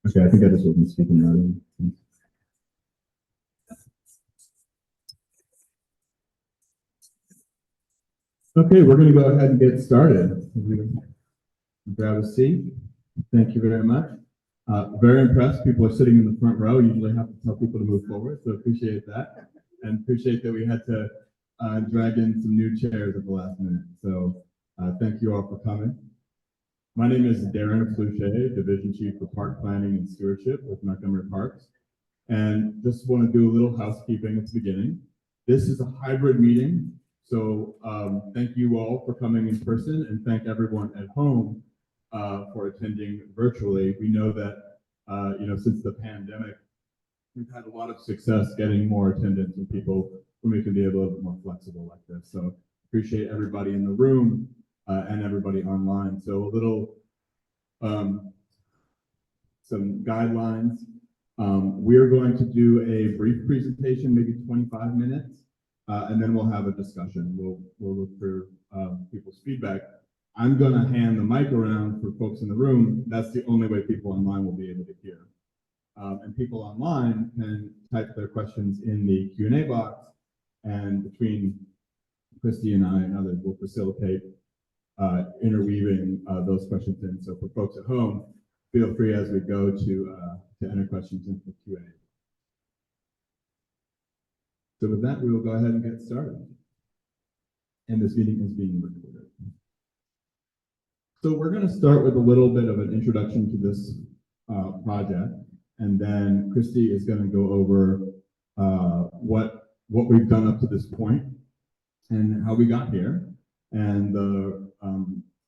Okay, I think I just wasn't speaking loud. Okay, we're going to go ahead and get started. Grab a seat. Thank you very much. Very impressed. People are sitting in the front row. Usually have to tell people to move forward, so appreciate that. And appreciate that we had to drag in some new chairs at the last minute. So thank you all for coming. My name is Darren Fluchet, Division Chief for Park Planning and Stewardship with Montgomery Parks. And just want to do a little housekeeping at the beginning. This is a hybrid meeting, so thank you all for coming in person, and thank everyone at home for attending virtually. We know that since the pandemic, we've had a lot of success getting more attendance from people when we can be a little bit more flexible like this. So appreciate everybody in the room and everybody online. So a little some guidelines. We're going to do a brief presentation, maybe 25 minutes, and then we'll have a discussion. We'll look for people's feedback. I'm going to hand the mic around for folks in the room. That's the only way people online will be able to hear. And people online can type their questions in the Q&A box, and between Christy and I and others will facilitate interweaving those questions in. So for folks at home, feel free as we go to enter questions into the Q&A. So with that, we will go ahead and get started. And this meeting is being recorded. So we're going to start with a little bit of an introduction to this project, and then Christy is going to go over what we've done up to this point and how we got here, and the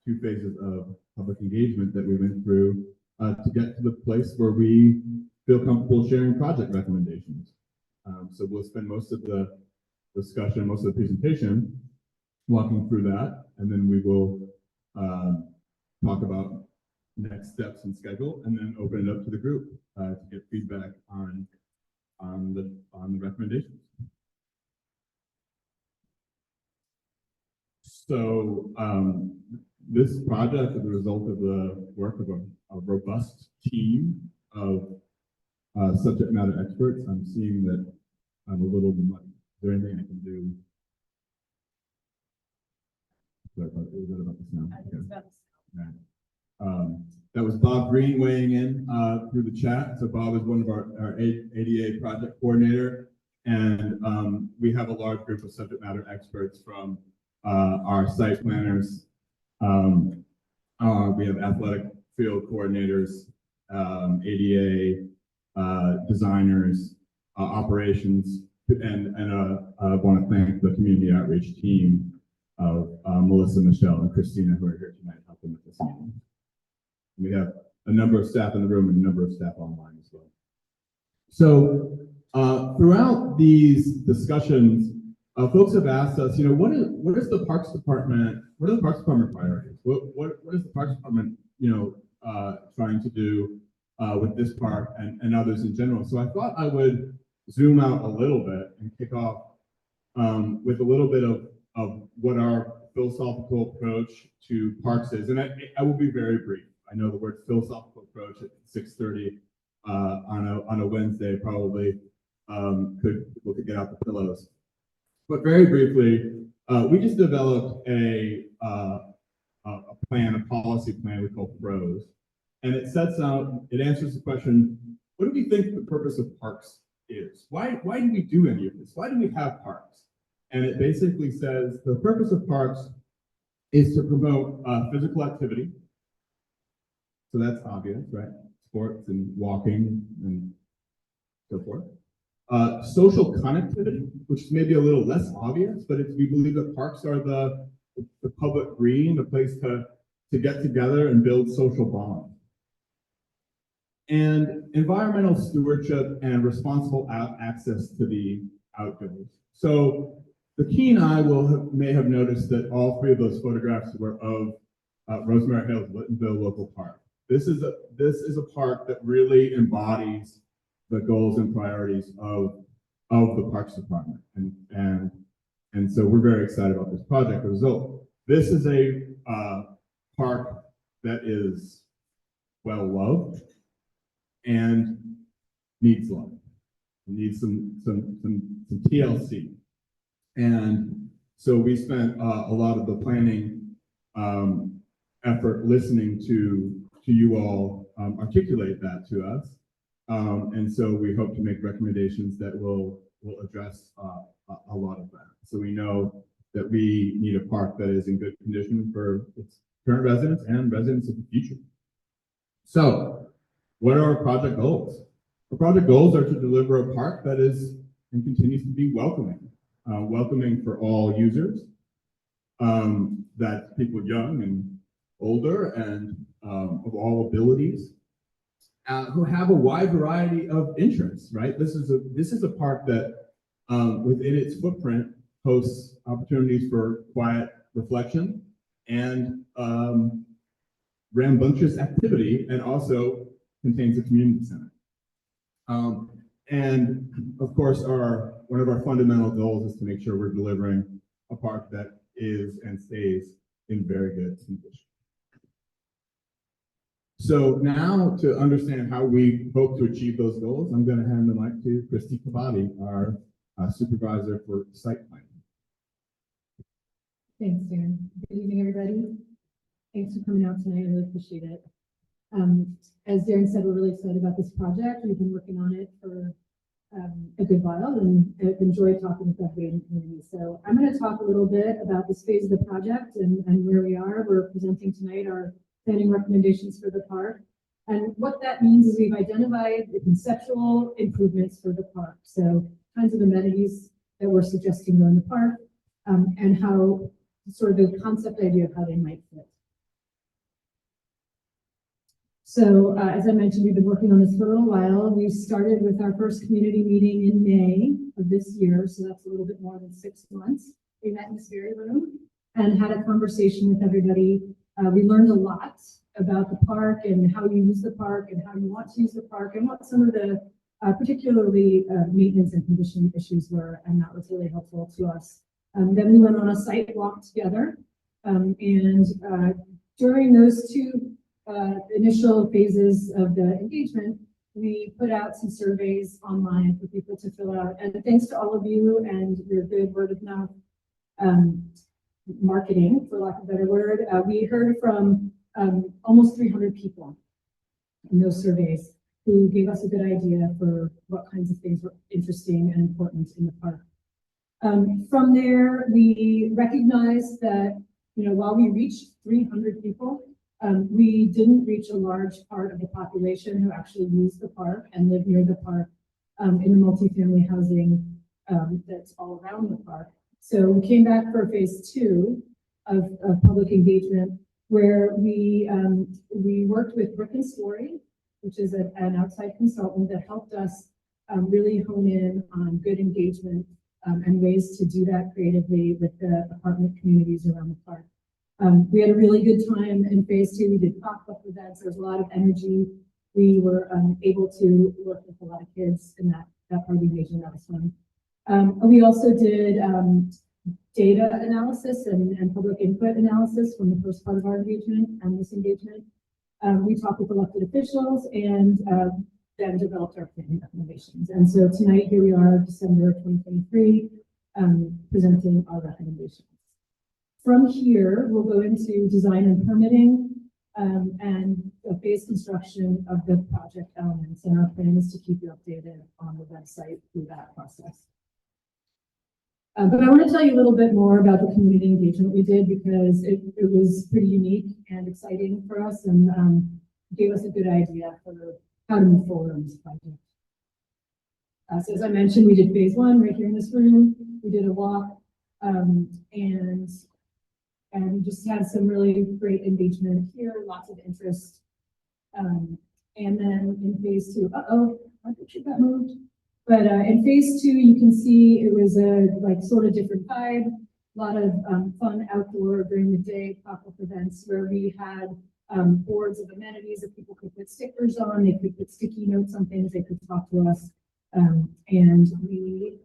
two phases of public engagement that we went through to get to the place where we feel comfortable sharing project recommendations. So we'll spend most of the discussion, most of the presentation walking through that, and then we will talk about next steps and schedule, and then open it up to the group to get feedback on the recommendations. So this project is the result of the work of a robust team of subject matter experts. I'm seeing that I'm a little muddy. Is there anything I can do? Sorry about, is that about this now? Okay. Right. That was Bob Green weighing in through the chat. So Bob is one of our ADA project coordinator, and we have a large group of subject matter experts from our site planners. We have athletic field coordinators, ADA designers, operations, and I want to thank the community outreach team of Melissa, Michelle, and Christina, who are here tonight helping with this meeting. We have a number of staff in the room and a number of staff online as well. So throughout these discussions, folks have asked us, what is the Parks Department? What are the Parks Department priorities? What is the Parks Department, trying to do with this park and others in general? So I thought I would zoom out a little bit and kick off with a little bit of what our philosophical approach to parks is, and I will be very brief. I know the word philosophical approach at 6:30 on a Wednesday probably people could get out the pillows. But very briefly, we just developed a plan, a policy plan we call PROS, and it answers the question, what do we think the purpose of parks is? Why do we do any of this? Why do we have parks? And it basically says the purpose of parks is to promote physical activity. So that's obvious, right? Sports and walking and so forth. Social connectivity, which is maybe a little less obvious, but we believe that parks are the public green, the place to get together and build social bonds. And environmental stewardship and responsible access to the outdoors. So the keen eye may have noticed that all three of those photographs were of Rosemary Hills-Lyttonsville Local Park. This is a park that really embodies the goals and priorities of the Parks Department, and so we're very excited about this project. The result, this is a park that is well loved, and needs love. It needs some TLC. And so we spent a lot of the planning effort listening to you all articulate that to us. And so we hope to make recommendations that will address a lot of that. So we know that we need a park that is in good condition for its current residents and residents of the future. So what are our project goals? Our project goals are to deliver a park that is and continues to be welcoming. Welcoming for all users, that people young and older and of all abilities, who have a wide variety of interests, right? This is a park that within its footprint hosts opportunities for quiet reflection and rambunctious activity, and also contains a community center. And of course, one of our fundamental goals is to make sure we're delivering a park that is and stays in very good condition. So now, to understand how we hope to achieve those goals, I'm going to hand the mic to Christy Pavati, our supervisor for site planning. Thanks, Darren. Good evening, everybody. Thanks for coming out tonight. I really appreciate it. As Darren said, we're really excited about this project. We've been working on it for a good while, and I've enjoyed talking with everybody in the community. So I'm going to talk a little bit about this phase of the project and where we are. We're presenting tonight our planning recommendations for the park. And what that means is we've identified the conceptual improvements for the park. So kinds of amenities that we're suggesting go in the park, and how sort of the concept idea of how they might fit. So as I mentioned, we've been working on this for a little while. We started with our first community meeting in May of this year, so that's a little bit more than 6 months. We met in this very room and had a conversation with everybody. We learned a lot about the park and how you use the park and how you want to use the park and what some of the particularly maintenance and condition issues were, and that was really helpful to us. Then we went on a site walk together, and during those two initial phases of the engagement, we put out some surveys online for people to fill out. And thanks to all of you and your good word of mouth marketing, for lack of a better word, we heard from almost 300 people in those surveys who gave us a good idea for what kinds of things were interesting and important in the park. From there, we recognized that, while we reached 300 people, we didn't reach a large part of the population who actually use the park and live near the park in the multifamily housing that's all around the park. So we came back for phase 2 of public engagement, where we worked with Brook and Story, which is an outside consultant that helped us really hone in on good engagement and ways to do that creatively with the apartment communities around the park. We had a really good time in phase 2. We did pop-up events. There was a lot of energy. We were able to work with a lot of kids in that part of the engagement. That was fun. We also did data analysis and public input analysis from the first part of our engagement and this engagement. We talked with elected officials and then developed our planning recommendations. And so tonight, here we are, December 2023, presenting our recommendations. From here, we'll go into design and permitting and the phase construction of the project elements. And our plan is to keep you updated on the website through that process. But I want to tell you a little bit more about the community engagement we did, because it was pretty unique and exciting for us, and gave us a good idea for how to move forward on this project. So as I mentioned, we did phase 1 right here in this room. We did a walk and just had some really great engagement here, lots of interest. And then in phase 2, my picture got moved. But in phase 2, you can see it was a sort of different vibe, a lot of fun outdoor during the day pop-up events where we had boards of amenities that people could put stickers on, they could put sticky notes on things, they could talk to us. And we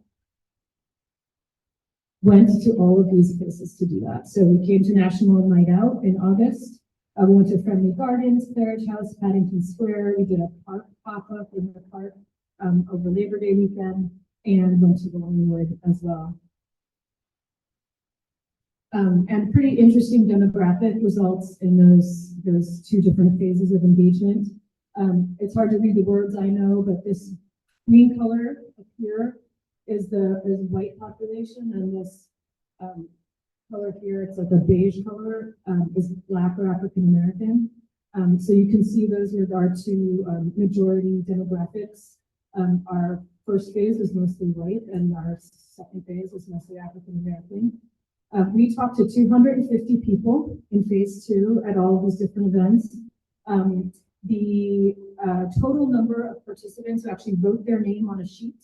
went to all of these places to do that. So we came to National Night Out in August. We went to Friendly Gardens, Claridge House, Paddington Square. We did a park pop-up in the park over Labor Day weekend, and went to Longwood as well. And pretty interesting demographic results in those two different phases of engagement. It's hard to read the words, I know, but this green color up here is the white population, and this color here, it's like a beige color, is Black or African American. So you can see those are our two majority demographics. Our first phase is mostly white, and our second phase is mostly African American. We talked to 250 people in phase 2 at all of these different events. The total number of participants who actually wrote their name on a sheet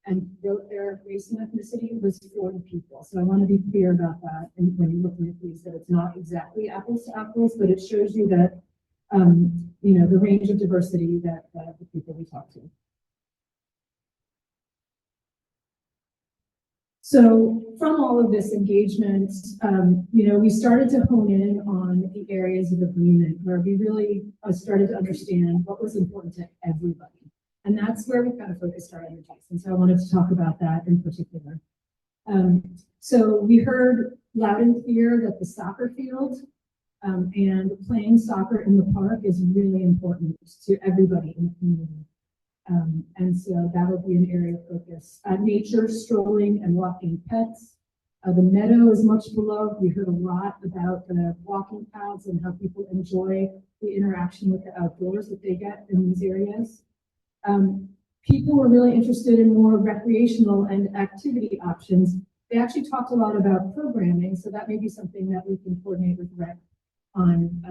and wrote their race and ethnicity was 40 people. So I want to be clear about that. And when you're looking at these, that it's not exactly apples to apples, but it shows you that, you know, the range of diversity that the people we talked to. So from all of this engagement, you know, we started to hone in on the areas of agreement where we really started to understand what was important to everybody. And that's where we kind of focused our energies. And so I wanted to talk about that in particular. So we heard loud and clear that the soccer field and playing soccer in the park is really important to everybody in the community. And so that will be an area of focus. Nature, strolling and walking pets. The meadow is much beloved. We heard a lot about the walking paths and how people enjoy the interaction with the outdoors that they get in these areas. People were really interested in more recreational and activity options. They actually talked a lot about programming, so that may be something that we can coordinate with Rec on.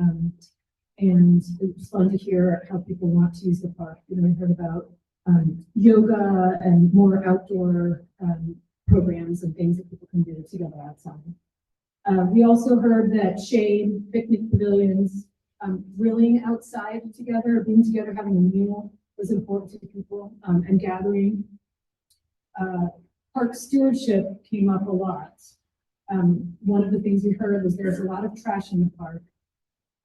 And it's fun to hear how people want to use the park. You know, we heard about yoga and more outdoor programs and things that people can do together outside. We also heard that shade, picnic pavilions, grilling outside together, being together, having a meal was important to people, and gathering. Park stewardship came up a lot. One of the things we heard was there's a lot of trash in the park.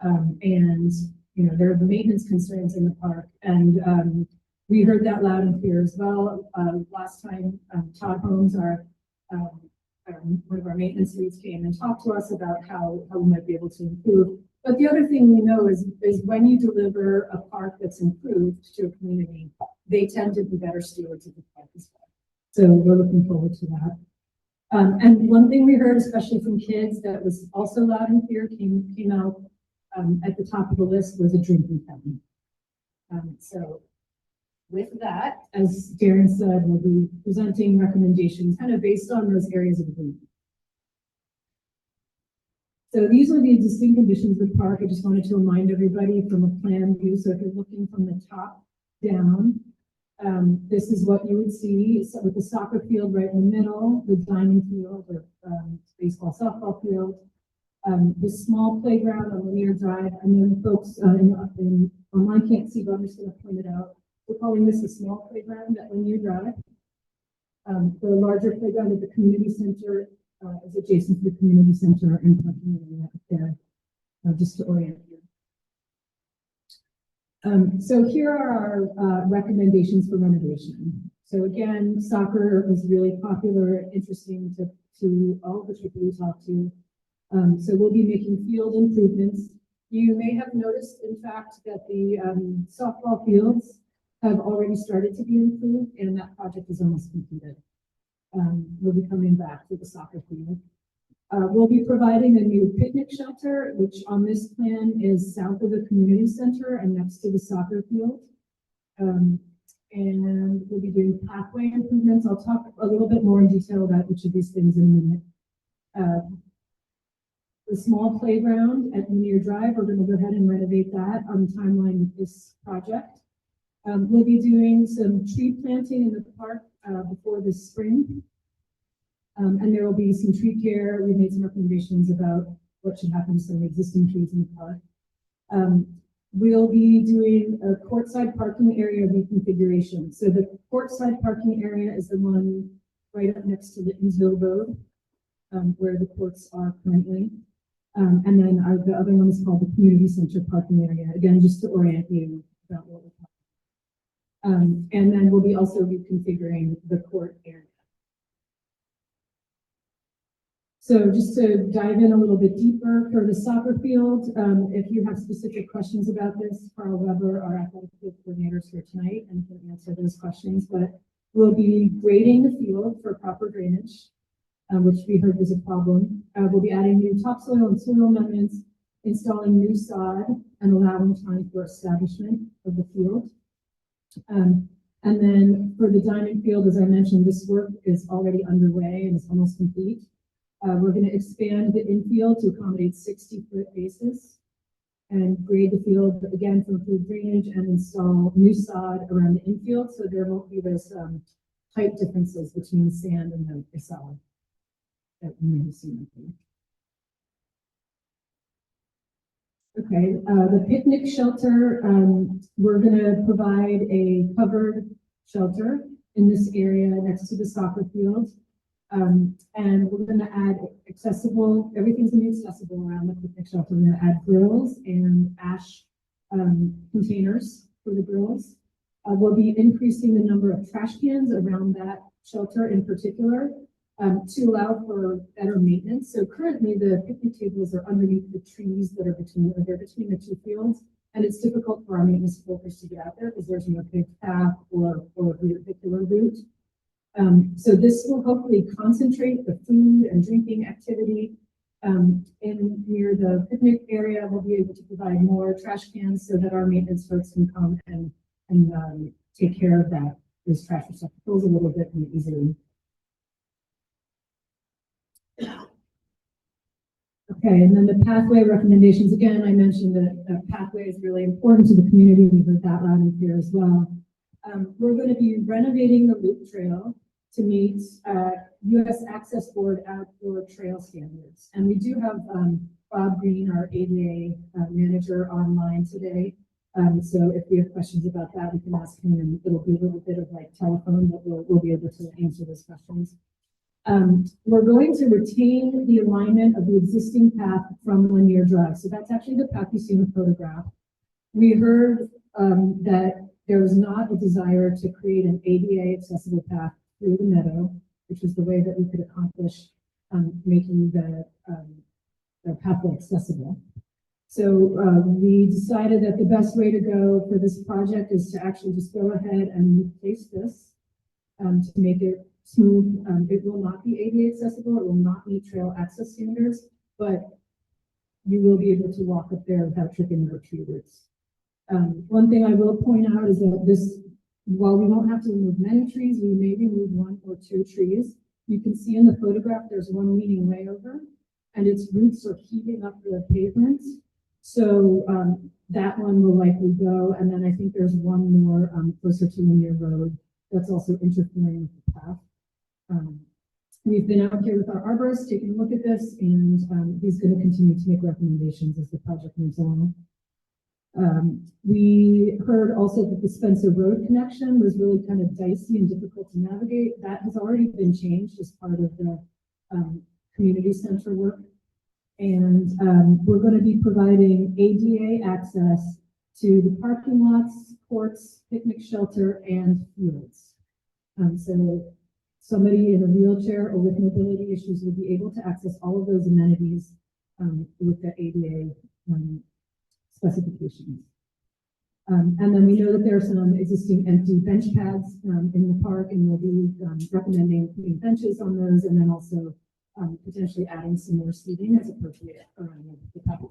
And you know, there are the maintenance concerns in the park, and we heard that loud and clear as well. Last time, Todd Holmes, one of our maintenance leads, came and talked to us about how we might be able to improve. But the other thing we know is when you deliver a park that's improved to a community, they tend to be better stewards of the park as well. So we're looking forward to that. And one thing we heard, especially from kids, that was also loud and clear, came out at the top of the list, was a drinking fountain. So with that, as Darren said, we'll be presenting recommendations kind of based on those areas of agreement. So these are the existing conditions of the park. I just wanted to remind everybody from a plan view. So if you're looking from the top down, this is what you would see. So with the soccer field right in the middle, the diamond field or baseball, softball field, the small playground on Linear Drive. I know folks online can't see, but I'm just going to point it out. We're calling this a small playground at Linear Drive. The larger playground at the community center is adjacent to the community center and parking area up there, just to orient you. So here are our recommendations for renovation. So again, soccer was really popular, interesting to all of the people we talked to. So we'll be making field improvements. You may have noticed, in fact, that the softball fields have already started to be improved, and that project is almost completed. We'll be coming back to the soccer field. We'll be providing a new picnic shelter, which on this plan is south of the community center and next to the soccer field. And we'll be doing pathway improvements. I'll talk a little bit more in detail about each of these things in a minute. The small playground at Linear Drive, we're going to go ahead and renovate that on the timeline with this project. We'll be doing some tree planting in the park before the spring. And there will be some tree care. We made some recommendations about what should happen to some existing trees in the park. We'll be doing a courtside parking area reconfiguration. So the courtside parking area is the one right up next to Lyttonsville Road, where the courts are currently. And then the other one is called the Community Center Parking Area, again, just to orient you about what we're talking about. And then we'll be also reconfiguring the court area. So just to dive in a little bit deeper for the soccer field, if you have specific questions about this, Carl Weber, our athletic field coordinator, is here tonight and can answer those questions. But we'll be grading the field for proper drainage, which we heard was a problem. We'll be adding new topsoil and soil amendments, installing new sod, and allowing time for establishment of the field. And then for the diamond field, as I mentioned, this work is already underway and is almost complete. We're going to expand the infield to accommodate 60-foot bases and grade the field again for improved drainage and install new sod around the infield so there won't be those height differences between sand and the sod that you may have seen. Okay, the picnic shelter, we're going to provide a covered shelter in this area next to the soccer field. And we're going to add accessible, everything's going to be accessible around the picnic shelter. We're going to add grills and ash containers for the grills. We'll be increasing the number of trash cans around that shelter in particular to allow for better maintenance. So currently the picnic tables are underneath the trees that are between the two fields. And it's difficult for our maintenance workers to get out there because there's no big path or vehicular route. So this will hopefully concentrate the food and drinking activity in near the picnic area. We'll be able to provide more trash cans so that our maintenance folks can come and take care of that. This trash receptacles a little bit more easily. Okay, and then the pathway recommendations. Again, I mentioned that pathway is really important to the community. We heard that loud and clear as well. We're going to be renovating the loop trail to meet U.S. Access Board outdoor trail standards. And we do have Bob Green, our ADA manager, online today. So if we have questions about that, we can ask him, and it'll be a little bit of like telephone, but we'll be able to answer those questions. We're going to retain the alignment of the existing path from Lanier Drive. So that's actually the path you see in the photograph. We heard that there was not a desire to create an ADA accessible path through the meadow, which is the way that we could accomplish making the pathway accessible. So we decided that the best way to go for this project is to actually just go ahead and replace this to make it smooth. It will not be ADA accessible. It will not meet trail access standards, but you will be able to walk up there without tripping over tree roots. One thing I will point out is that this, while we won't have to remove many trees, we may remove 1 or 2 trees. You can see in the photograph, there's one leaning way over, and its roots are heaving up the pavement. So that one will likely go. And then I think there's one more closer to Lanier Road that's also interfering with the path. We've been out here with our arborist taking a look at this, and he's going to continue to make recommendations as the project moves along. We heard also that the Spencer Road connection was really kind of dicey and difficult to navigate. That has already been changed as part of the community center work. And we're going to be providing ADA access to the parking lots, courts, picnic shelter, and fields. So somebody in a wheelchair or with mobility issues will be able to access all of those amenities with the ADA specifications. And then we know that there are some existing empty bench pads in the park, and we'll be recommending putting benches on those, and then also potentially adding some more seating as appropriate around the pathway.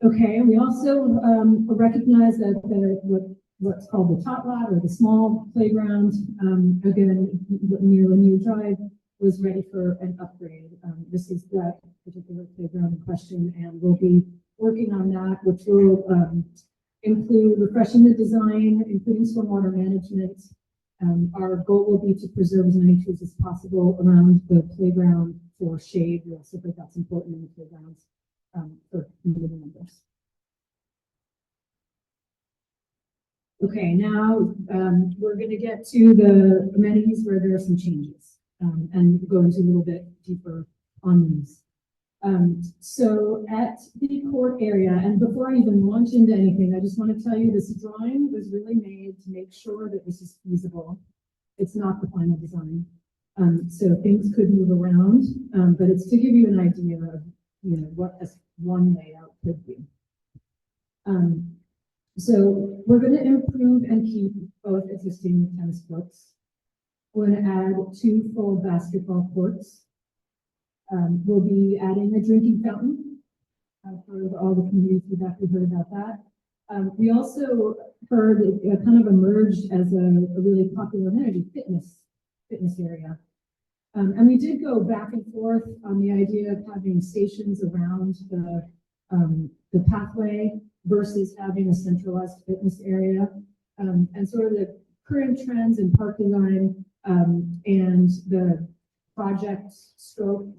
Okay, we also recognize that what's called the tot lot, or the small playground, again, near Lanier Drive, was ready for an upgrade. This is that particular playground in question, and we'll be working on that, which will include refreshing the design, including stormwater management. Our goal will be to preserve as many trees as possible around the playground for shade. We also think that's important in the playgrounds for community members. Okay, now we're going to get to the amenities where there are some changes. and go into a little bit deeper on these. So at the court area, and before I even launch into anything, I just want to tell you this drawing was really made to make sure that this is feasible. It's not the final design. So things could move around, but it's to give you an idea of, what one layout could be. So we're going to improve and keep both existing tennis courts. We're going to add 2 full basketball courts. We'll be adding a drinking fountain. I've heard all the community feedback we heard about that. We also heard it kind of emerged as a really popular amenity, fitness area. And we did go back and forth on the idea of having stations around the pathway versus having a centralized fitness area. And sort of the current trends in park design and the project scope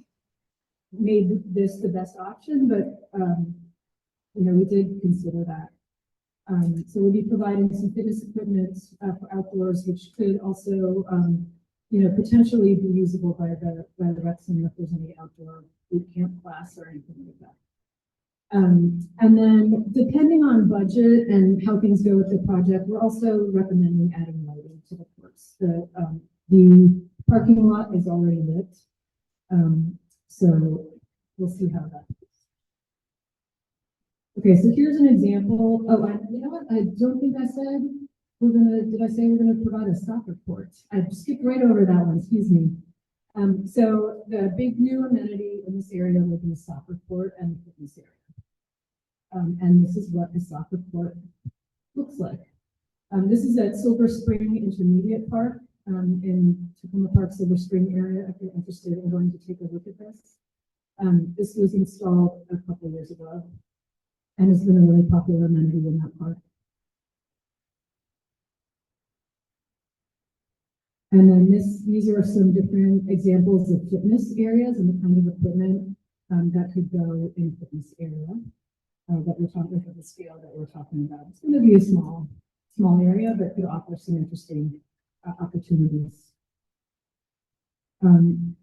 made this the best option, but we did consider that. So we'll be providing some fitness equipment for outdoors, which could also, potentially be usable by the rec center if there's any outdoor boot camp class or anything like that. And then depending on budget and how things go with the project, we're also recommending adding lighting to the courts. The parking lot is already lit. So we'll see how that goes. Okay, so here's an example. Oh, you know what? I don't think I said did I say we're gonna provide a soccer court? I skipped right over that one, excuse me. So the big new amenity in this area will be a soccer court and a fitness area. And this is what a soccer court looks like. This is at Silver Spring Intermediate Park in Tacoma Park, Silver Spring area, if you're interested in going to take a look at this. This was installed a couple of years ago and has been a really popular amenity in that park. And then these are some different examples of fitness areas and the kind of equipment that could go in a fitness area that we're talking about, the scale that we're talking about. It's going to be a small area, but could offer some interesting opportunities.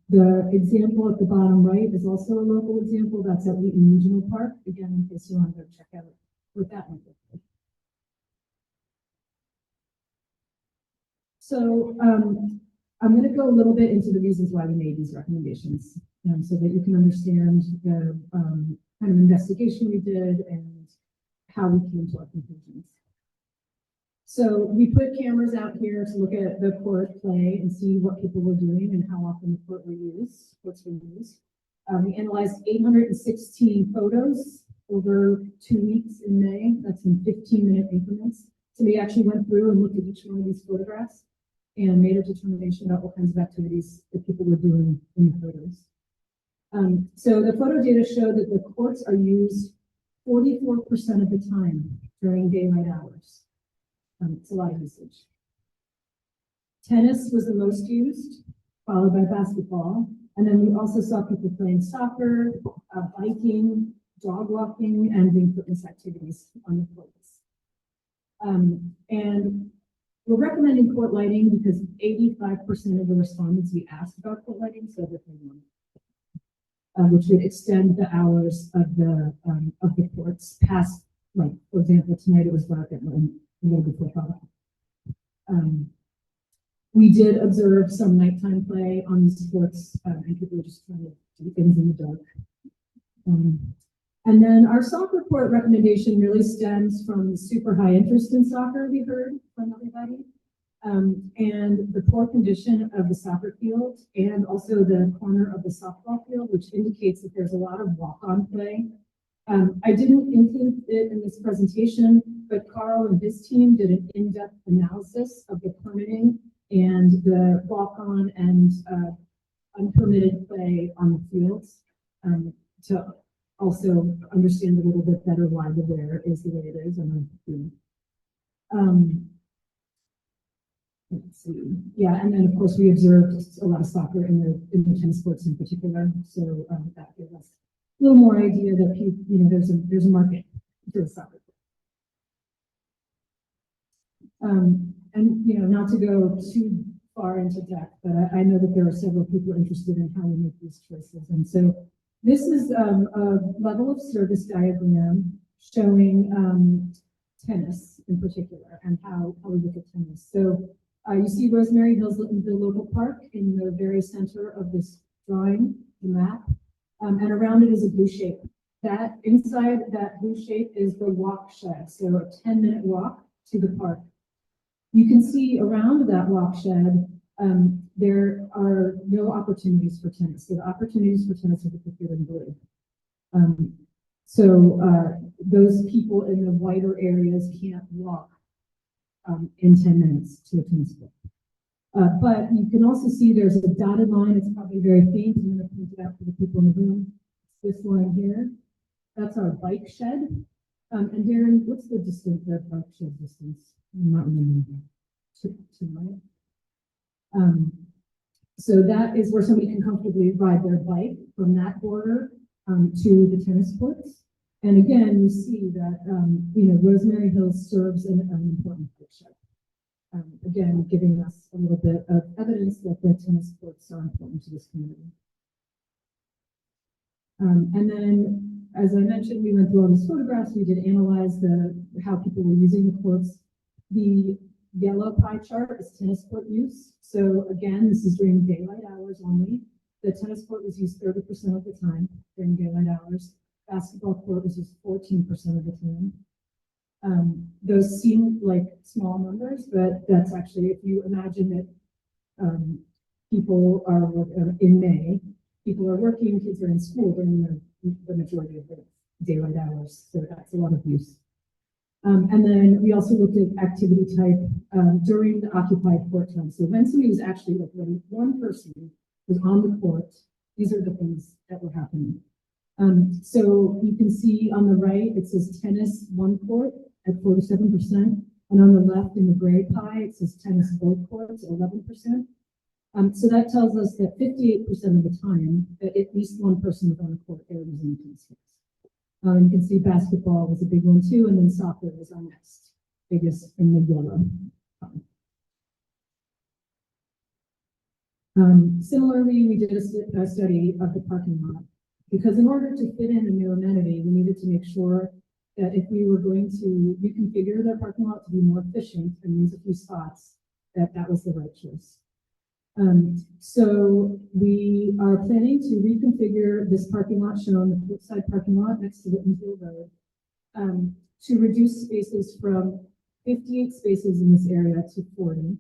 The example at the bottom right is also a local example. That's at Wheaton Regional Park. Again, in case you want to go check out what that might look like. So I'm going to go a little bit into the reasons why we made these recommendations, so that you can understand the kind of investigation we did and how we came to our conclusions. So we put cameras out here to look at the court play and see what people were doing and how often the courts were used. We analyzed 816 photos over 2 weeks in May. That's in 15-minute increments. So we actually went through and looked at each one of these photographs and made a determination about what kinds of activities that people were doing in the photos. So the photo data showed that the courts are used 44% of the time during daylight hours. It's a lot of usage. Tennis was the most used, followed by basketball. And then we also saw people playing soccer, biking, dog walking, and doing fitness activities on the courts. And we're recommending court lighting because 85% of the respondents we asked about court lighting said that they wanted, which would extend the hours of the courts past, like, for example, tonight it was dark at 1, a little before 5. We did observe some nighttime play on these courts, and people were just trying to do things in the dark. And then our soccer court recommendation really stems from the super high interest in soccer we heard from everybody, and the poor condition of the soccer field, and also the corner of the softball field, which indicates that there's a lot of walk-on play. I didn't include it in this presentation, but Carl and his team did an in-depth analysis of the permitting and the walk-on and unpermitted play on the fields to also understand a little bit better why the wear is the way it is. Let's see. Yeah, and then of course we observed a lot of soccer in the tennis courts in particular, so that gave us a little more idea that people, there's a market for the soccer. And not to go too far into depth, but I know that there are several people interested in how we make these choices. And so this is a level of service diagram showing tennis in particular and how we look at tennis. So you see Rosemary Hills-Lyttonsville Local Park in the very center of this drawing, the map, and around it is a blue shape. That inside that blue shape is the walk shed, so a 10-minute walk to the park. You can see around that walk shed, there are no opportunities for tennis. So the opportunities for tennis are depicted in blue. Those people in the wider areas can't walk in 10 minutes to a tennis court. But you can also see there's a dotted line. It's probably very faint. I'm going to point it out for the people in the room. It's this line here. That's our bike shed. And Darren, what's the distance, the bike shed distance? I'm not remembering. Right? So that is where somebody can comfortably ride their bike from that border to the tennis courts. And again, you see that, Rosemary Hills serves an important picture. Again, giving us a little bit of evidence that the tennis courts are important to this community. And then, as I mentioned, we went through all these photographs. We did analyze how people were using the courts. The yellow pie chart is tennis court use. So again, this is during daylight hours only. The tennis court was used 30% of the time during daylight hours. Basketball court was used 14% of the time. Those seem like small numbers, but that's actually, if you imagine that people are in May, people are working, kids are in school during the majority of the daylight hours. So that's a lot of use. And then we also looked at activity type during the occupied court time. So when somebody was actually, like when one person was on the court, these are the things that were happening. So you can see on the right, it says tennis one court at 47%. And on the left in the gray pie, it says tennis both courts at 11%. So that tells us that 58% of the time that at least one person was on the court there was in tennis courts. You can see basketball was a big one too, and then soccer was our next biggest in the yellow. Similarly, we did a study of the parking lot because in order to fit in a new amenity, we needed to make sure that if we were going to reconfigure the parking lot to be more efficient and use a few spots, that was the right choice. So we are planning to reconfigure this parking lot shown, the Flipside parking lot next to Lyttonsville Road, to reduce spaces from 58 spaces in this area to 40.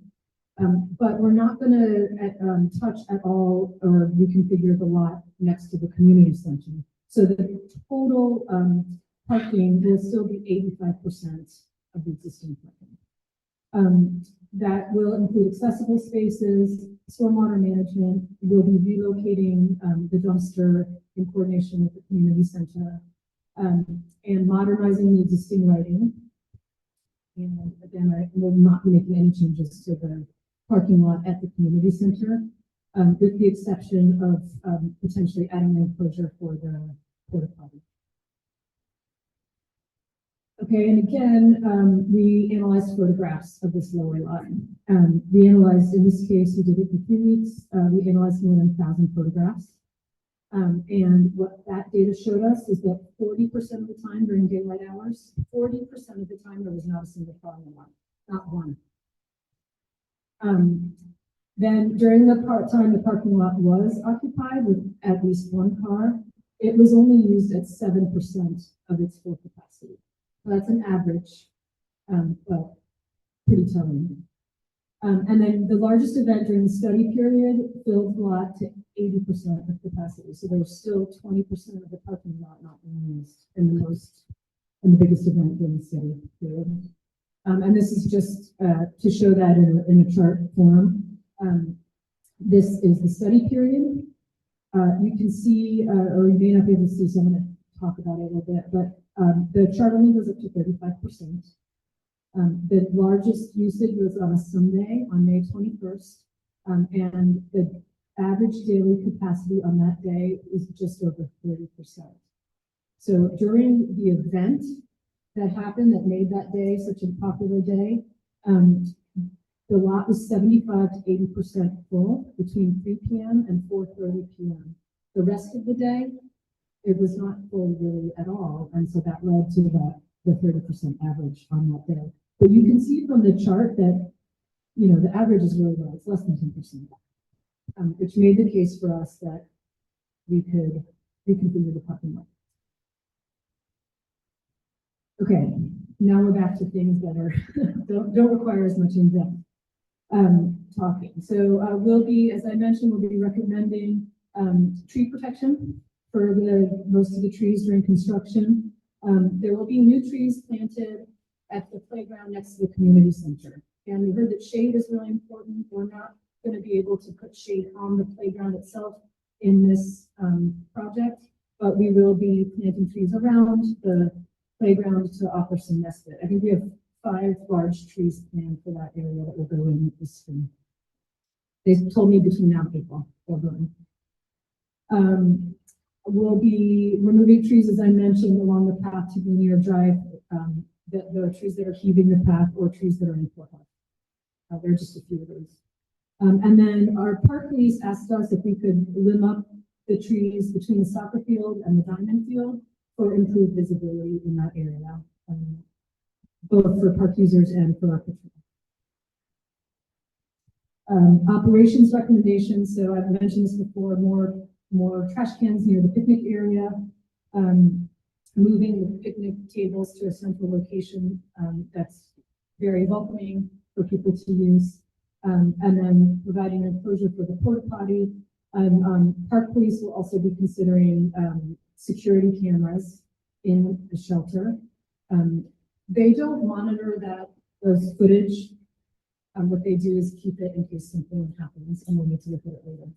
But we're not going to touch at all or reconfigure the lot next to the community center. So the total parking will still be 85% of the existing parking. That will include accessible spaces, stormwater management. We'll be relocating the dumpster in coordination with the community center, and modernizing the existing lighting. And again, I will not be making any changes to the parking lot at the community center, with the exception of potentially adding an enclosure for the porta potty. Okay, and again, we analyzed photographs of this lower lot. We analyzed, in this case, we did it for 3 weeks. We analyzed more than 1,000 photographs. And what that data showed us is that 40% of the time during daylight hours, 40% of the time there was not a single car in the lot, not one. Then during the time the parking lot was occupied with at least one car, it was only used at 7% of its full capacity. So that's an average, but pretty telling. And then the largest event during the study period filled the lot to 80% of capacity. So there was still 20% of the parking lot not being used in the biggest event during the study period. And this is just to show that in a chart form. This is the study period. You can see, or you may not be able to see, so I'm going to talk about it a little bit, but the chart only goes up to 35%. The largest usage was on a Sunday on May 21st, and the average daily capacity on that day is just over 30%. So during the event that happened that made that day such a popular day, The lot was 75 to 80% full between 3 p.m. and 4:30 p.m. The rest of the day, it was not full really at all, and so that led to the 30% average on that day. But you can see from the chart that, you know, the average is really low. It's less than 10%, which made the case for us that we could reconfigure the parking lot. Okay, now we're back to things that are don't require as much in-depth talking. So we'll be, as I mentioned, we'll be recommending tree protection for most of the trees during construction. There will be new trees planted at the playground next to the community center. And we heard that shade is really important. We're not going to be able to put shade on the playground itself in this project, but we will be planting trees around the playground to offer some respite. I think we have 5 large trees planned for that area that will go in this spring. They told me between now and April they'll go in. We'll be removing trees, as I mentioned, along the path to Grenier Drive, the trees that are heaving the path or trees that are in footpath. There are just a few of those. And then our park police asked us if we could limb up the trees between the soccer field and the diamond field for improved visibility in that area, both for park users and for our patrol. Operations recommendations. So I've mentioned this before, more trash cans near the picnic area, moving the picnic tables to a central location that's very welcoming for people to use, and then providing an enclosure for the porta potty. Park police will also be considering security cameras in the shelter. They don't monitor those footage. What they do is keep it in case something happens and we'll need to look at it later.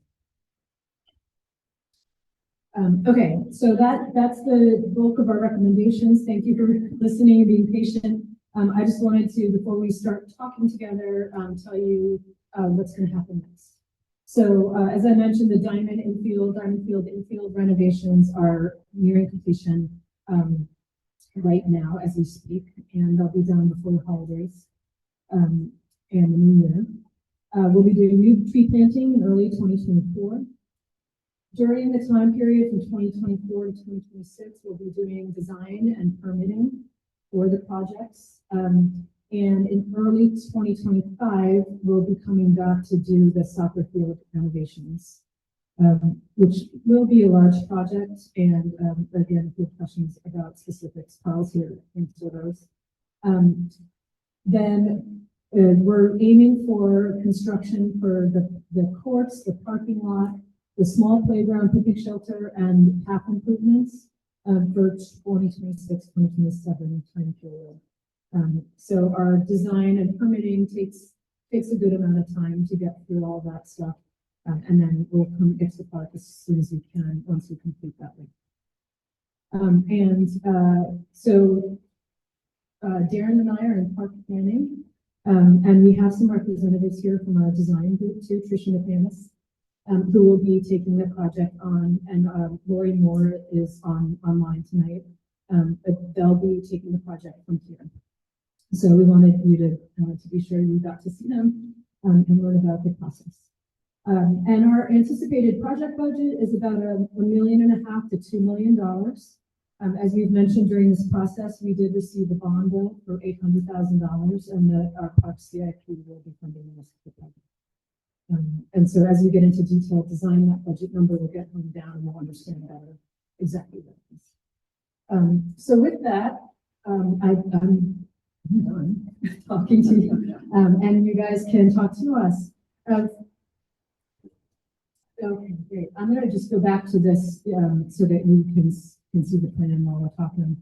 Okay, so that's the bulk of our recommendations. Thank you for listening and being patient. I just wanted to, before we start talking together, tell you what's going to happen next. So as I mentioned, the diamond field infield renovations are nearing completion right now as we speak, and they'll be done before the holidays and the new year. We'll be doing new tree planting in early 2024. During the time period from 2024 to 2026, we'll be doing design and permitting for the projects. And in early 2025, we'll be coming back to do the soccer field renovations, which will be a large project. And again, if you have questions about specifics, Carl's here to answer those. Then we're aiming for construction for the courts, the parking lot, the small playground, picnic shelter, and path improvements for 2026, 2027 time period. So our design and permitting takes a good amount of time to get through all that stuff, and then we'll come get to the park as soon as we can once we complete that work. So Darren and I are in park planning, and we have some representatives here from our design group too, Tricia McManus, who will be taking the project on, and Lori Moore is online tonight, but they'll be taking the project from here. So we wanted you to be sure you got to see them and learn about the process. And our anticipated project budget is about $1.5 million to $2 million. As we've mentioned during this process, we did receive a bond bill for $800,000, and our park CIP will be funding the rest of the project. And so as we get into detailed design, that budget number will get honed down and we'll understand better exactly what it is. So with that, I'm done talking to you, and you guys can talk to us. Okay, great. I'm going to just go back to this so that you can see the plan while we're talking.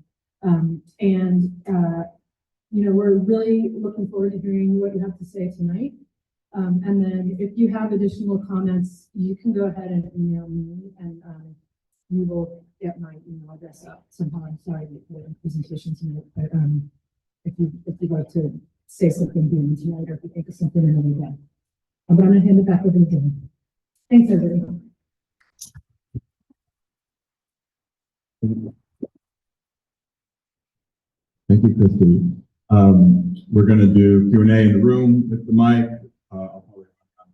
You know, we're really looking forward to hearing what you have to say tonight. And then if you have additional comments, you can go ahead and email me, and you will get my email address out somehow. I'm sorry for the presentation tonight, but if you'd like to say something beyond tonight, or if you think of something another day. But I'm going to hand it back over to Jim. Thanks, everybody. Thank you, Christy. We're going to do Q&A in the room with the mic. I'll probably come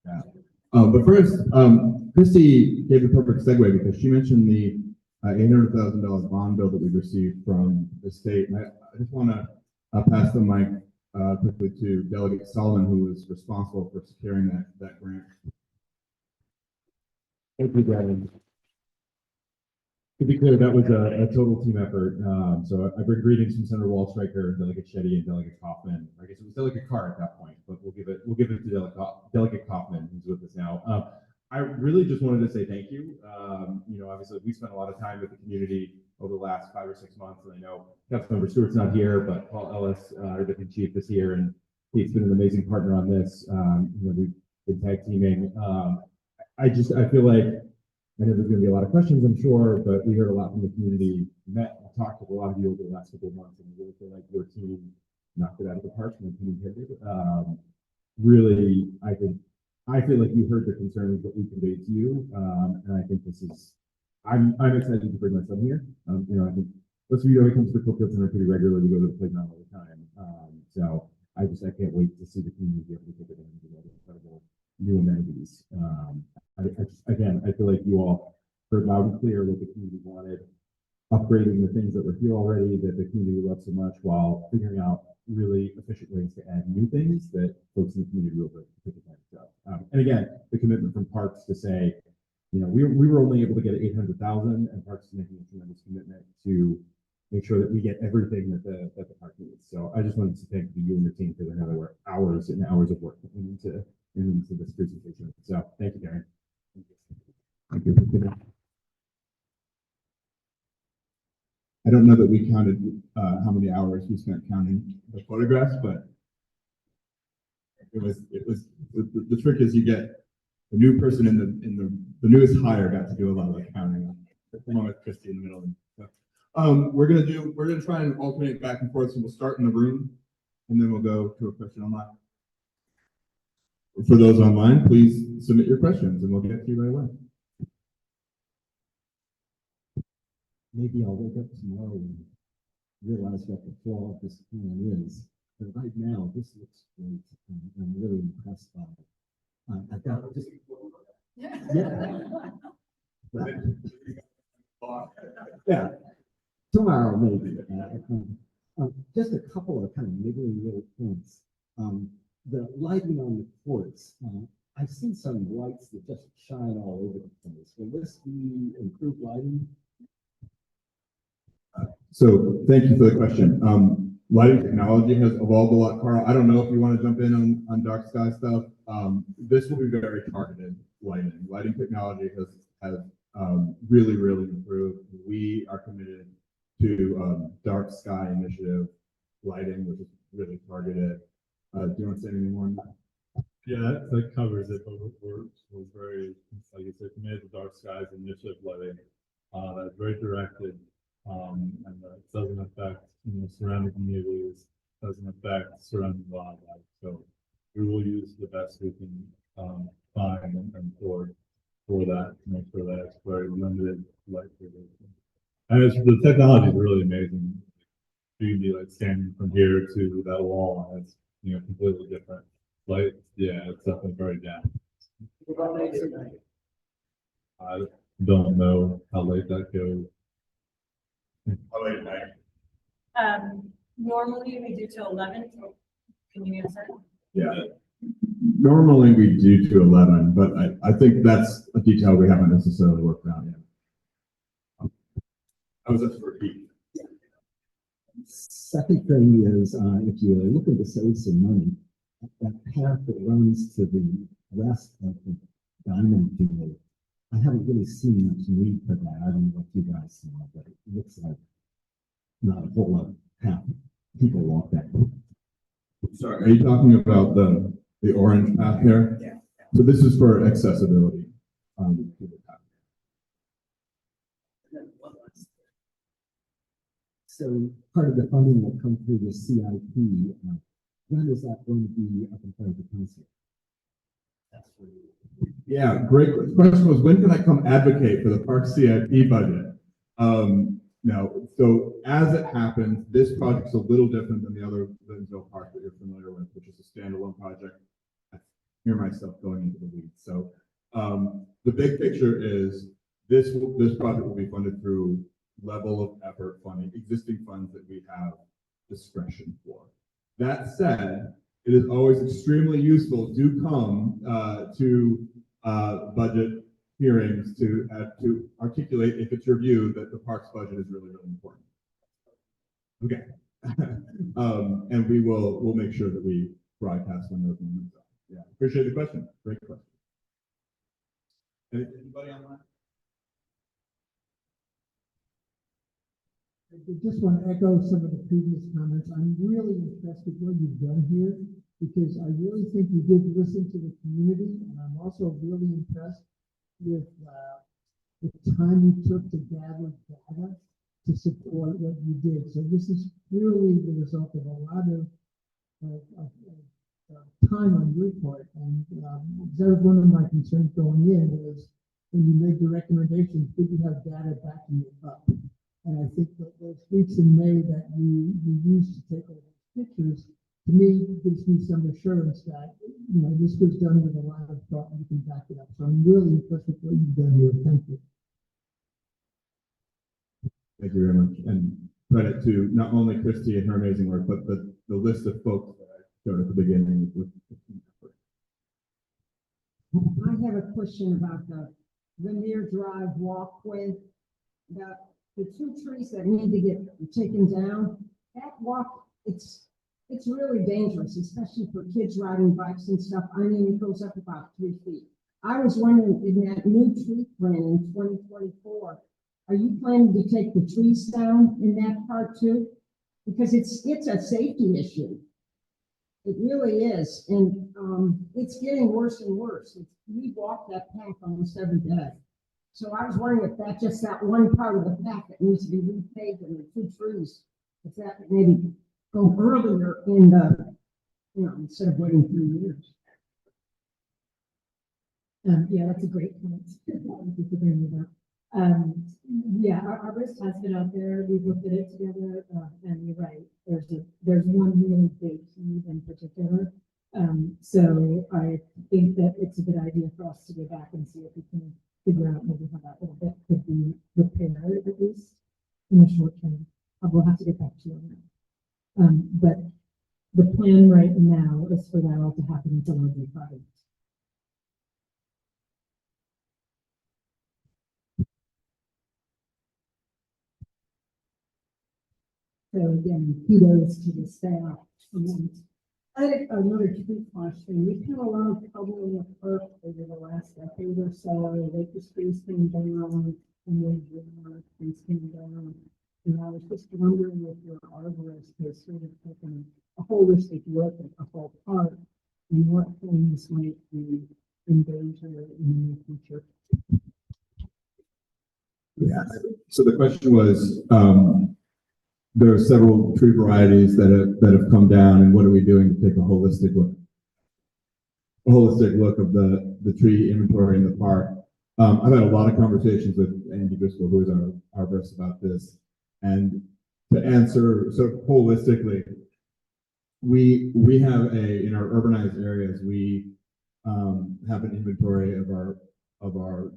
back. But first, Christy gave the perfect segue because she mentioned the $800,000 bond bill that we received from the state. And I just want to pass the mic quickly to Delegate Solomon, who was responsible for securing that grant. Thank you, Gavin. To be clear, that was a total team effort. So I bring greetings from Senator Wallstreicher, Delegate Shetty, and Delegate Kaufman. I guess it was Delegate Carr at that point, but we'll give it to Delegate Kaufman, who's with us now. I really just wanted to say thank you. Obviously we spent a lot of time with the community over the last 5 or 6 months, and I know Councilmember Stewart's not here, but Paul Ellis, our Deputy Chief, is here, and he's been an amazing partner on this. We've been tag teaming. I feel like I know there's going to be a lot of questions, I'm sure, but we heard a lot from the community. Met and talked with a lot of you over the last couple of months, and we really feel like your team knocked it out of the park. And the team hit it. Really, I feel like you heard the concerns that we conveyed to you, and I think this is. I'm excited to bring my son here. I think most of you know he comes to the Cookfield Center pretty regularly. We go to the playground all the time. So I can't wait to see the community be able to take advantage of all the incredible new amenities. I feel like you all heard loud and clear what the community wanted, upgrading the things that were here already that the community loves so much, while figuring out really efficient ways to add new things that folks in the community will take advantage of. And again, the commitment from Parks to say, we were only able to get 800,000, and Parks is making a tremendous commitment to make sure that we get everything that the park needs. So I just wanted to thank you and your team for the hours and hours of work that went into this presentation. So thank you, Darren. Thank you. I don't know that we counted how many hours we spent counting the photographs, but it was the trick is you get the new person in the newest hire got to do a lot of the counting along with Christy in the middle. So, we're gonna try and alternate back and forth. So we'll start in the room and then we'll go to a question online. For those online, please submit your questions and we'll get to you right away. Maybe I'll wake up tomorrow and realize what the flaw of this plan is. But right now, this looks great. I'm really impressed by it. I've got just yeah. Tomorrow maybe. Just a couple of kind of niggling little points. The lighting on the courts. I've seen some lights that just shine all over the place. Will this be improved lighting? So thank you for the question. Lighting technology has evolved a lot, Carl. I don't know if you want to jump in on dark sky stuff. This will be very targeted lighting. Lighting technology has really improved. We are committed to dark sky initiative lighting, which is really targeted. Do you want to say anything more on that? Yeah, that covers it, but we're very, like you said, committed to dark skies initiative lighting. That's very directed, and it doesn't affect surrounding communities, doesn't affect surrounding wildlife. So we will use the best we can find and for that to make sure that it's very limited light radiation. And the technology is really amazing. You can be like standing from here to that wall, and it's completely different light. Yeah, it's definitely very down. I don't know how late that goes. How late at night? Normally we do till 11. Can you answer? Yeah. Normally we do to 11, but I think that's a detail we haven't necessarily worked out yet. I was just for repeat. Second thing is, if you're looking to save some money, that path that runs to the west of the diamond field, I haven't really seen much need for that. I don't know what you guys saw, but it looks like not a whole lot of path. People walk that way. Sorry, are you talking about the orange path there? Yeah. So this is for accessibility. To the path. So part of the funding will come through the CIP. When is that going to be up in front of the council? That's for you. Yeah, great question was, when can I come advocate for the park CIP budget? No, so as it happens, this project's a little different than the other Lyttonsville Park that you're familiar with, which is a standalone project. I hear myself going into the weeds. So the big picture is this project will be funded through level of effort funding, existing funds that we have discretion for. That said, it is always extremely useful to come to budget hearings to articulate, if it's your view, that the parks budget is really, really important. Okay. And we'll make sure that we broadcast when those moments are. Yeah, appreciate the question. Great question. Anybody online? I just want to echo some of the previous comments. I'm really impressed with what you've done here because I really think you did listen to the community, and I'm also really impressed with the time you took to gather data to support what you did. So this is clearly the result of a lot of time on your part. And that was one of my concerns going in was when you made the recommendations, did you have data backing it up? And I think that those weeks in May that you used to take all those pictures, to me, gives me some assurance that, you know, this was done with a lot of thought and you can back it up. So I'm really impressed with what you've done here. Thank you. Thank you very much. And credit to not only Christy and her amazing work, but the list of folks that I showed at the beginning with the team effort. I have a question about the Rainier Drive walkway, about the two trees that need to get taken down. That walk, it's really dangerous, especially for kids riding bikes and stuff. I mean, it goes up about 3 feet. I was wondering, in that new tree plan in 2024, are you planning to take the trees down in that part too? Because it's a safety issue. It really is, and it's getting worse and worse. We walked that path almost every day. So I was wondering if that's just that one part of the path that needs to be repaved and the two trees, if that could maybe go earlier in the, you know, instead of waiting 3 years. Yeah, that's a great point. Thank you for bringing it up. Yeah, our arborist has been out there. We've looked at it together, and you're right. There's one really big heave in particular. So I think that it's a good idea for us to go back and see if we can figure out maybe how that little bit could be repaired at least in the short term. We'll have to get back to you on that. But the plan right now is for that all to happen in summer of the project. So again, kudos to the staff. And I had another tweet question. We've had a lot of trouble in the park over the last decade or so. Like the trees came down and the trees came down. And I was just wondering if your arborist has sort of taken a holistic look at the whole park and what things might be in danger in the near future. Yeah. So the question was, there are several tree varieties that have come down, and what are we doing to take a holistic look of the tree inventory in the park? I've had a lot of conversations with Andy Driscoll, who is our arborist, about this, and to answer sort of holistically, we have in our urbanized areas, we have an inventory of our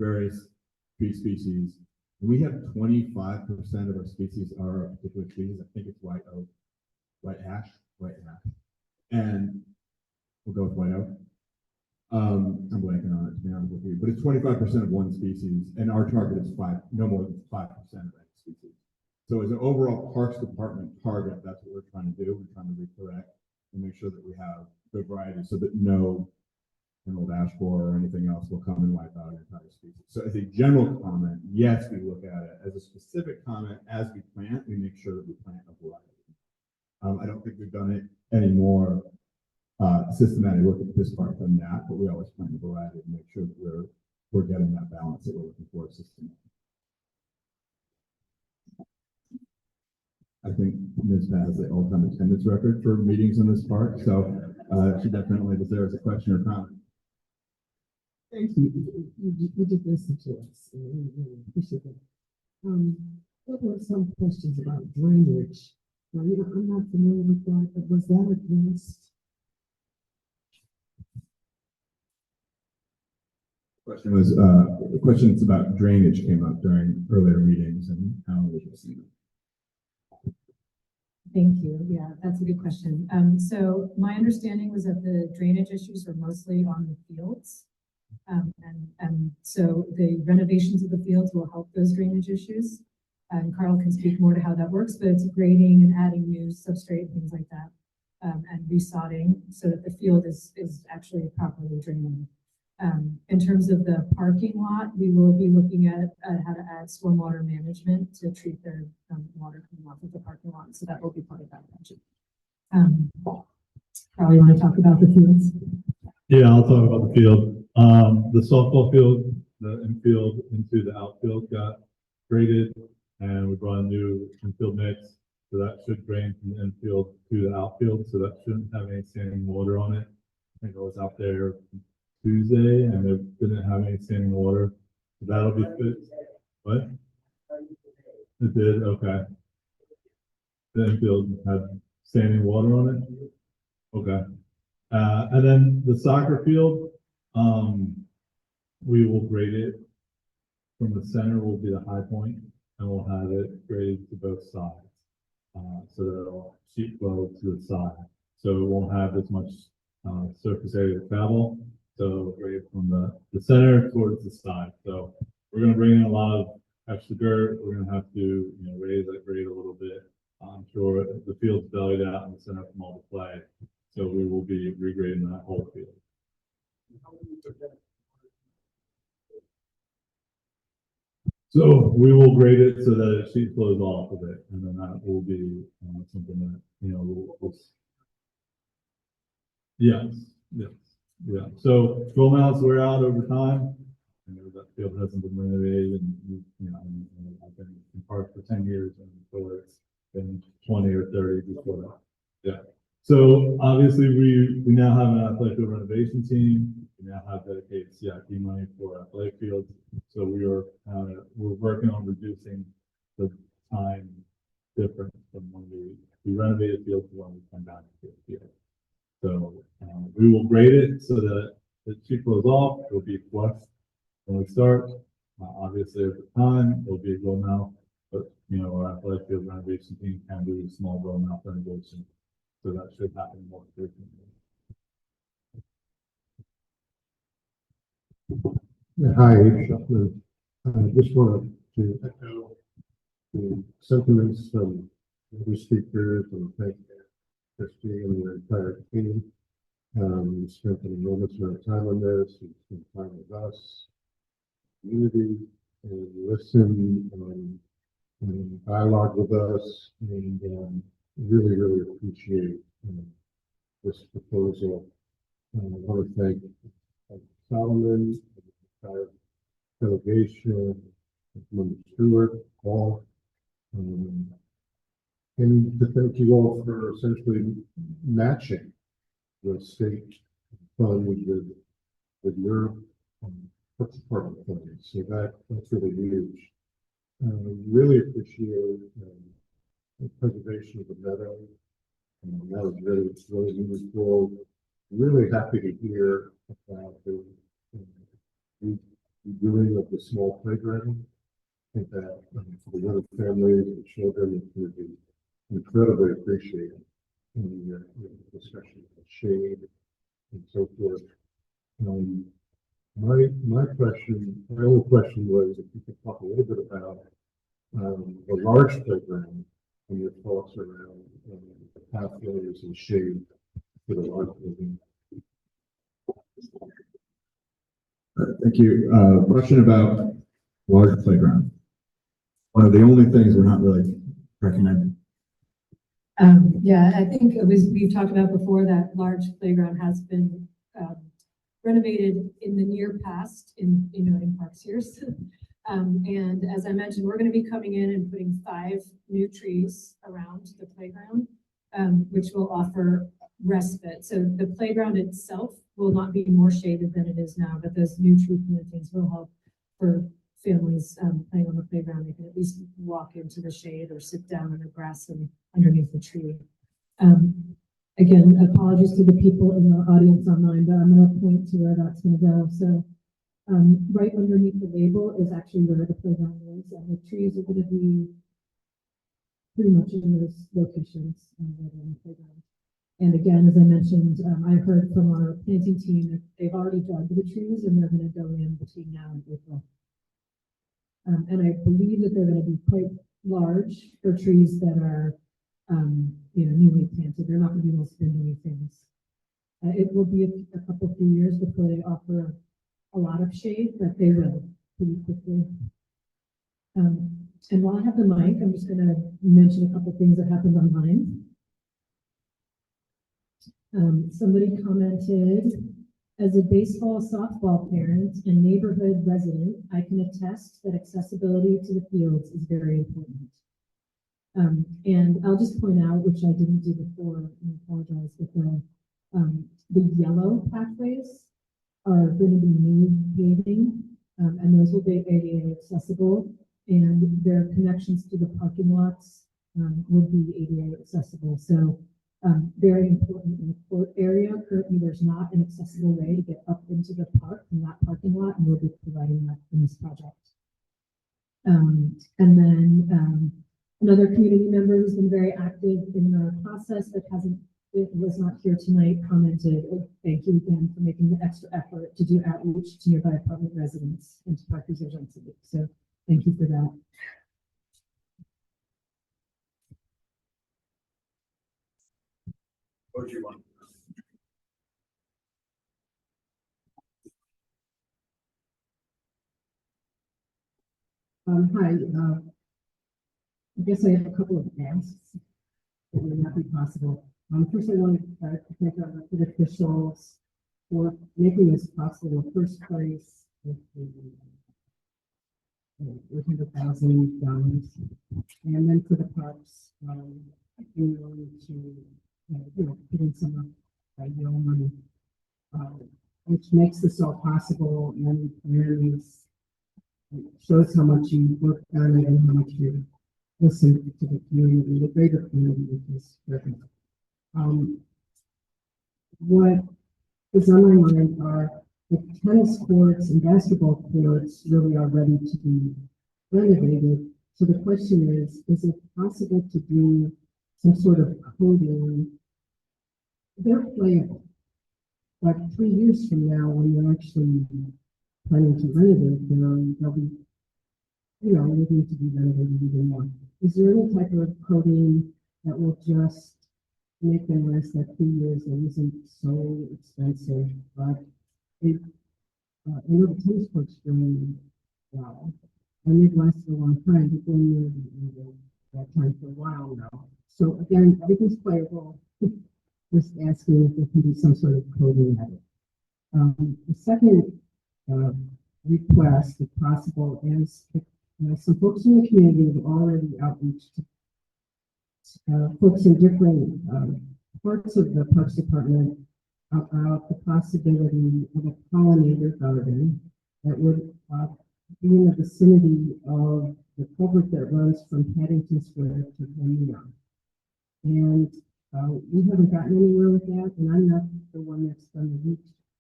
various tree species. We have 25% of our species are particular trees. I think it's white oak, white ash, and we'll go with white oak. I'm blanking on it, to be honest with you, but it's 25% of one species, and our target is no more than 5% of that species. So as an overall Parks Department target, that's what we're trying to do. We're trying to recorrect and make sure that we have good variety so that no emerald ash borer or anything else will come and wipe out an entire species. So as a general comment, yes, we look at it. As a specific comment, as we plant, we make sure that we plant a variety. I don't think we've done it any more systematic look at this part than that, but we always plant a variety to make sure that we're getting that balance that we're looking for systematically. I think Ms. has the all-time attendance record for meetings in this park, so she definitely deserves a question or comment. Thank you. You did listen to us. We really appreciate it. There were some questions about drainage. Now, I'm not familiar with that, but was that addressed? Question was, questions about drainage came up during earlier meetings and how we should see them. Thank you. Yeah, that's a good question. So my understanding was that the drainage issues are mostly on the fields. And so the renovations of the fields will help those drainage issues. And Carl can speak more to how that works, but it's grading and adding new substrate, things like that. And resodding so that the field is actually properly draining. In terms of the parking lot, we will be looking at how to add stormwater management to treat their water coming off of the parking lot. So that will be part of that budget. Probably want to talk about the fields. Yeah, I'll talk about the field. The softball field, the infield into the outfield got graded, and we brought a new infield mix. So that should drain from the infield to the outfield. So that shouldn't have any standing water on it. I think I was out there Tuesday and it didn't have any standing water. So that'll be fixed. What? It did, okay. The infield had standing water on it? Okay. And then the soccer field, we will grade it from the center will be the high point, and we'll have it graded to both sides. So that it'll sheet flow to the side. So it won't have as much surface area to travel. So grade from the center towards the side. So we're going to bring in a lot of extra dirt. We're going to have to, raise that grade a little bit. I'm sure the field's bellied out in the center from all the play. So we will be regrading that whole field. So we will grade it so that it sheet flows off of it, and then that will be something that we'll yes. Yeah. So roll mounts wear out over time. That field hasn't been renovated, and I've been in park for 10 years, and before it's been 20 or 30 before that. Yeah. So obviously we now have an athletic field renovation team. We now have dedicated CIP money for athletic fields. So we're working on reducing the time difference from when we renovate a field to when we come back to the field. So we will grade it so that it sheet flows off. It will be flush when we start. Obviously, at the time, it will be a blow mouth, but our athletic field renovation team can do small blow mouth renovation. So that should happen more frequently. Yeah, hi, I just wanted to echo the sentiments from the speakers and thank Christy and the entire team. You spent an enormous amount of time on this, you spent time with us, community, and listen and dialogue with us, and really, really appreciate this proposal. I want to thank Solomon, the entire delegation, Linda Stewart, Paul, and to thank you all for essentially matching the state fund with your department funding. So that's really huge. Really appreciate the preservation of the meadow. That was really meaningful. Really happy to hear about the doing of the small playground. I think that for the little families and children, it's going to be incredibly appreciated in the discussion of shade and so forth. My only question was if you could talk a little bit about the large playground and your thoughts around the pathways and shade for the large playground. Thank you. Question about large playground. One of the only things we're not really recommending. Yeah, I think we've talked about before that large playground has been renovated in the near past in Park Sears. And as I mentioned, we're going to be coming in and putting 5 new trees around the playground, which will offer respite. So the playground itself will not be more shaded than it is now, but those new tree plantings will help for families, playing on the playground, they can at least walk into the shade or sit down in the grass and underneath the tree. Again, apologies to the people in the audience online, but I'm gonna point to where that's gonna go. So, right underneath the label is actually where the playground is, and the trees are gonna be pretty much in those locations, right on the playground. And again, as I mentioned, I heard from our planting team that they've already dug the trees and they're gonna go in between now and April. And I believe that they're gonna be quite large for trees that are, newly planted. They're not gonna be those spindly things. It will be a couple, few years before they offer a lot of shade, but they will pretty quickly. And while I have the mic, I'm just gonna mention a couple things that happened online. Somebody commented, as a baseball softball parent and neighborhood resident, I can attest that accessibility to the fields is very important. And I'll just point out, which I didn't do before, and I apologize, but the yellow pathways are going to be new paving, and those will be ADA accessible, and their connections to the parking lots will be ADA accessible. So very important in the court area. Currently, there's not an accessible way to get up into the park from that parking lot, and we'll be providing that in this project. And then another community member who's been very active in the process but was not here tonight commented, thank you again for making the extra effort to do outreach to nearby apartment residents and to park users on Civic. So thank you for that. What do you want? Hi, I guess I have a couple of asks. It would not be possible. First, I wanted to thank our elected officials for making this possible. First place with the $800,000, and then for the parks, being willing to put in some of your own money, which makes this all possible, and really shows how much you work on it and how much you listen to the community, the greater community, which is perfect. What is on my mind are the tennis courts and basketball courts really are ready to be renovated. So the question is it possible to do some sort of coding? They're playable, but 3 years from now, when you're actually planning to renovate, they'll be, needing to be renovated even more. Is there any type of coding that will just make them last that 2 years that isn't so expensive? But I know the tennis courts doing well, and they've lasted a long time. People knew that time for a while now. So again, everything's playable. Just asking if there can be some sort of coding at it. The second request, if possible, is some folks in the community have already outreached to folks in different parts of the Parks Department about the possibility of a pollinator garden that would be in the vicinity of the culvert that runs from Paddington Square to Hamina. And we haven't gotten anywhere with that, and I'm not the one that's done the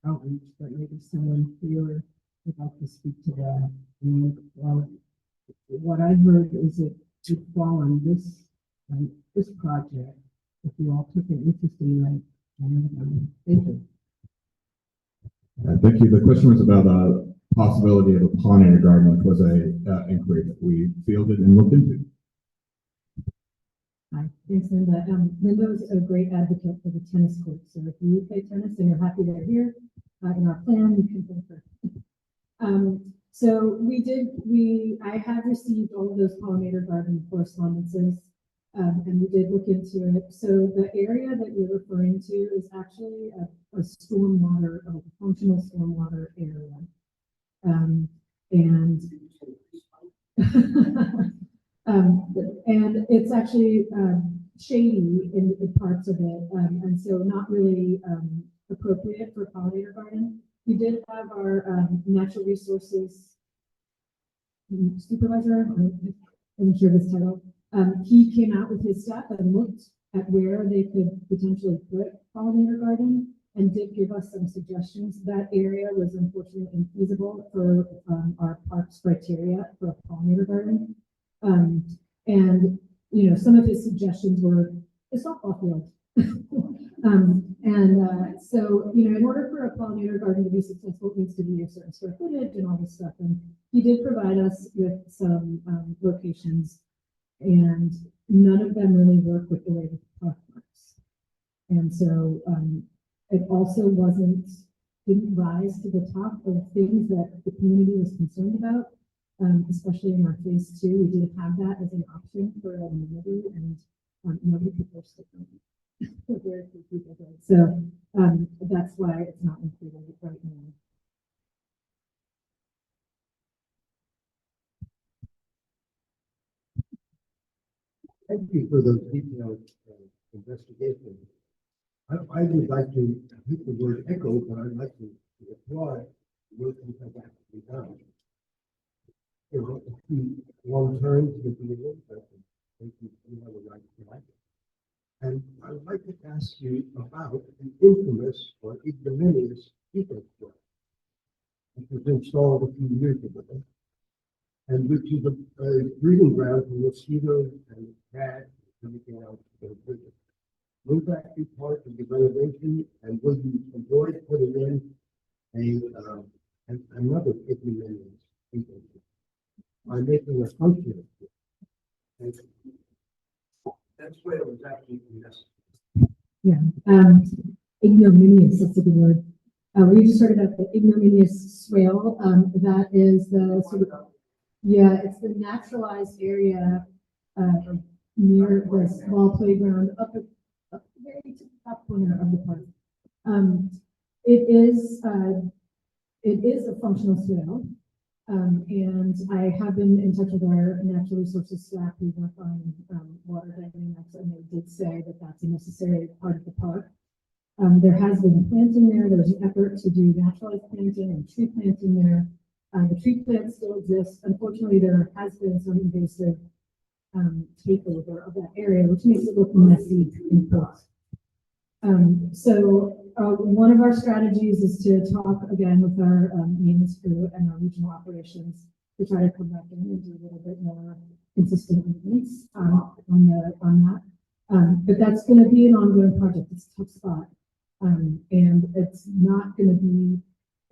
outreach, but maybe someone here would like to speak to that. And what I heard is it would fall on this project if you all took an interest in that. Thank you. Thank you. The question was about a possibility of a pollinator garden, which was a inquiry that we fielded and looked into. Hi, thanks, Linda. Linda is a great advocate for the tennis court. So if you play tennis and you're happy they're here in our plan, you can thank her. So I have received all of those pollinator garden correspondences, and we did look into it. So the area that you're referring to is actually a functional stormwater area. And it's actually shady in parts of it, and so not really appropriate for a pollinator garden. We did have our natural resources supervisor, I'm sure this title, he came out with his staff and looked at where they could potentially put pollinator garden and did give us some suggestions. That area was unfortunately infeasible for our parks criteria for a pollinator garden. And, you know, some of his suggestions were a softball field. So, you know, in order for a pollinator garden to be successful, it needs to be a certain square footage and all this stuff. And he did provide us with some locations, and none of them really work with the way the park works. And so it also didn't rise to the top of things that the community was concerned about, especially in our phase 2. We did have that as an option for a amenity, and nobody could force it. Very few people did. So that's why it's not included right now. Thank you for those detailed investigations. I would like to hit the word echo, but I'd like to applaud the work that has actually done. There were a few long terms with the event, but I think you have a right to like it. And I would like to ask you about the infamous or ignominious ecosystem, which was installed a few years ago, and which is a breeding ground for mosquitoes and rats and everything else that are breeding. Will that be part of the renovation, and will you avoid putting in another ignominious ecosystem by making a function of it? And that's where it was actually necessary. Yeah, ignominious, that's a good word. We just heard about the ignominious swale. That is the sort of, yeah, it's the naturalized area near the small playground up the very top corner of the park. It is a functional swale. And I have been in touch with our natural resources staff who work on water dynamics, and they did say that that's a necessary part of the park. There has been planting there. There was an effort to do naturalized planting and tree planting there. The tree plants still exist. Unfortunately, there has been some invasive takeover of that area, which makes it look messy in quotes. So one of our strategies is to talk again with our maintenance crew and our regional operations to try to come back in and do a little bit more consistent maintenance on that. But that's going to be an ongoing project. It's a tough spot, and it's not going to be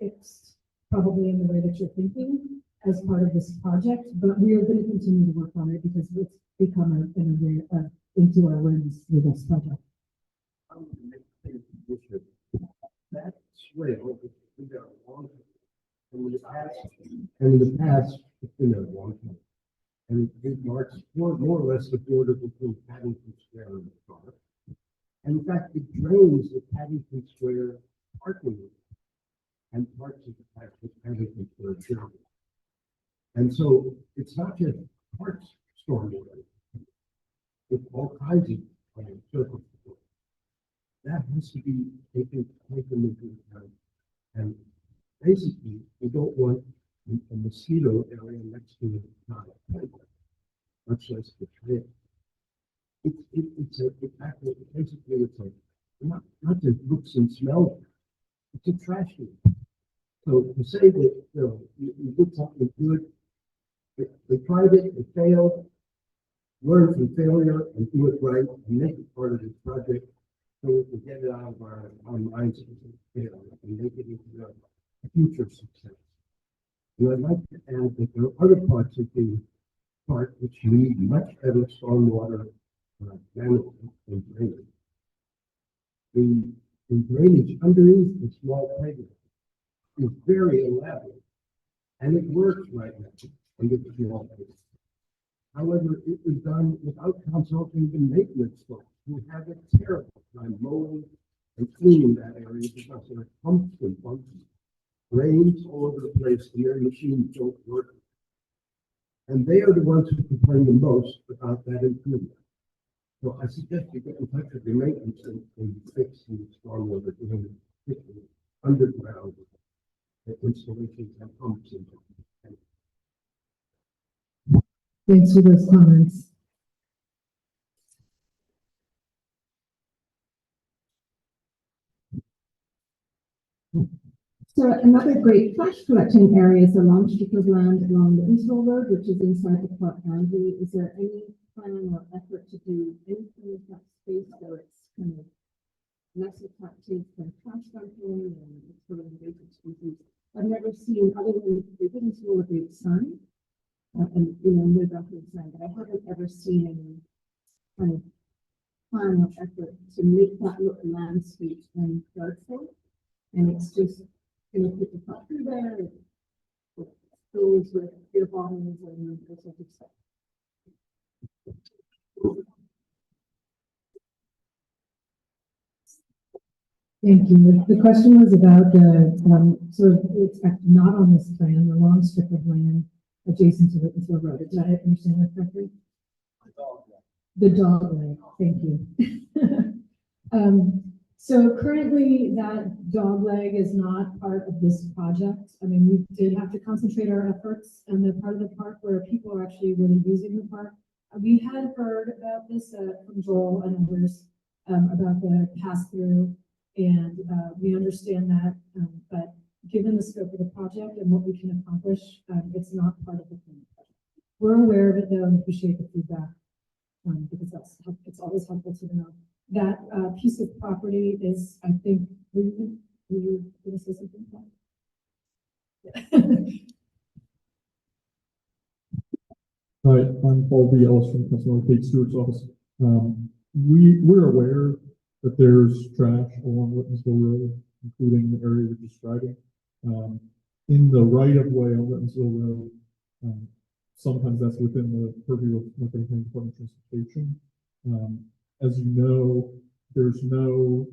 fixed probably in the way that you're thinking as part of this project. But we are going to continue to work on it because it's become into our awareness with this project. That swale has been there a long time. And in the past, it's been there a long time. And it marks more or less the border between Paddington Square and the park. And in fact, it drains the Paddington Square parking lot and parts of the Paddington Square area. And so it's not just parks stormwater, it's all kinds of surface. That has to be taken into account. And basically, we don't want a mosquito area next to the playground, much less the trail. It's not just looks and smells, it's a trash heap. So to say that you did something good, they tried it, it failed, learn from failure and do it right and make it part of this project. So we can get it out of our minds and make it into a future success. And I'd like to add that there are other parts of the park which need much better stormwater management and drainage. The drainage underneath the small playground is very elaborate, and it works right now under the small playground. However, it was done without consulting the maintenance folks, who had a terrible time mowing and cleaning that area because there are pumps and pumps, rains all over the place, and their machines don't work. And they are the ones who complain the most about that improvement. So I suggest you get in touch with the maintenance and fix the stormwater underground installations and pumps. Thanks for those comments. So another great trash collecting area is the launch strip of land along the Lyttonsville Road, which is inside the park boundary. Is there any plan or effort to do anything with that space so it's kind of less attractive than trash dumping and it's sort of invasive species? I've never seen, other than they didn't roll a great sign, and live up to the sign, but I haven't ever seen any kind of plan or effort to make that look landscape and artful. And it's just gonna put the cut through there, with those with beer bottles and this sort of stuff. Thank you. The question was about the, sort of, it's not on this plan, the long strip of land adjacent to the Lyttonsville Road. Did I understand that correctly? The dog leg, thank you. So currently that dog leg is not part of this project. I mean, we did have to concentrate our efforts on the part of the park where people are actually really using the park. We had heard about this from Joel and others about the pass-through, and we understand that, but given the scope of the project and what we can accomplish, it's not part of the plan. We're aware of it though and appreciate the feedback because it's always helpful to know. That piece of property is, I think, were you going to say something about that? Hi, I'm Paul B. Ellis from the Customer Kate Stewart's office. We're aware that there's trash along Lyttonsville Road, including the area you're describing. In the right of way on Lyttonsville Road, sometimes that's within the purview of Lyttonsville Department of Transportation. As you know, there's no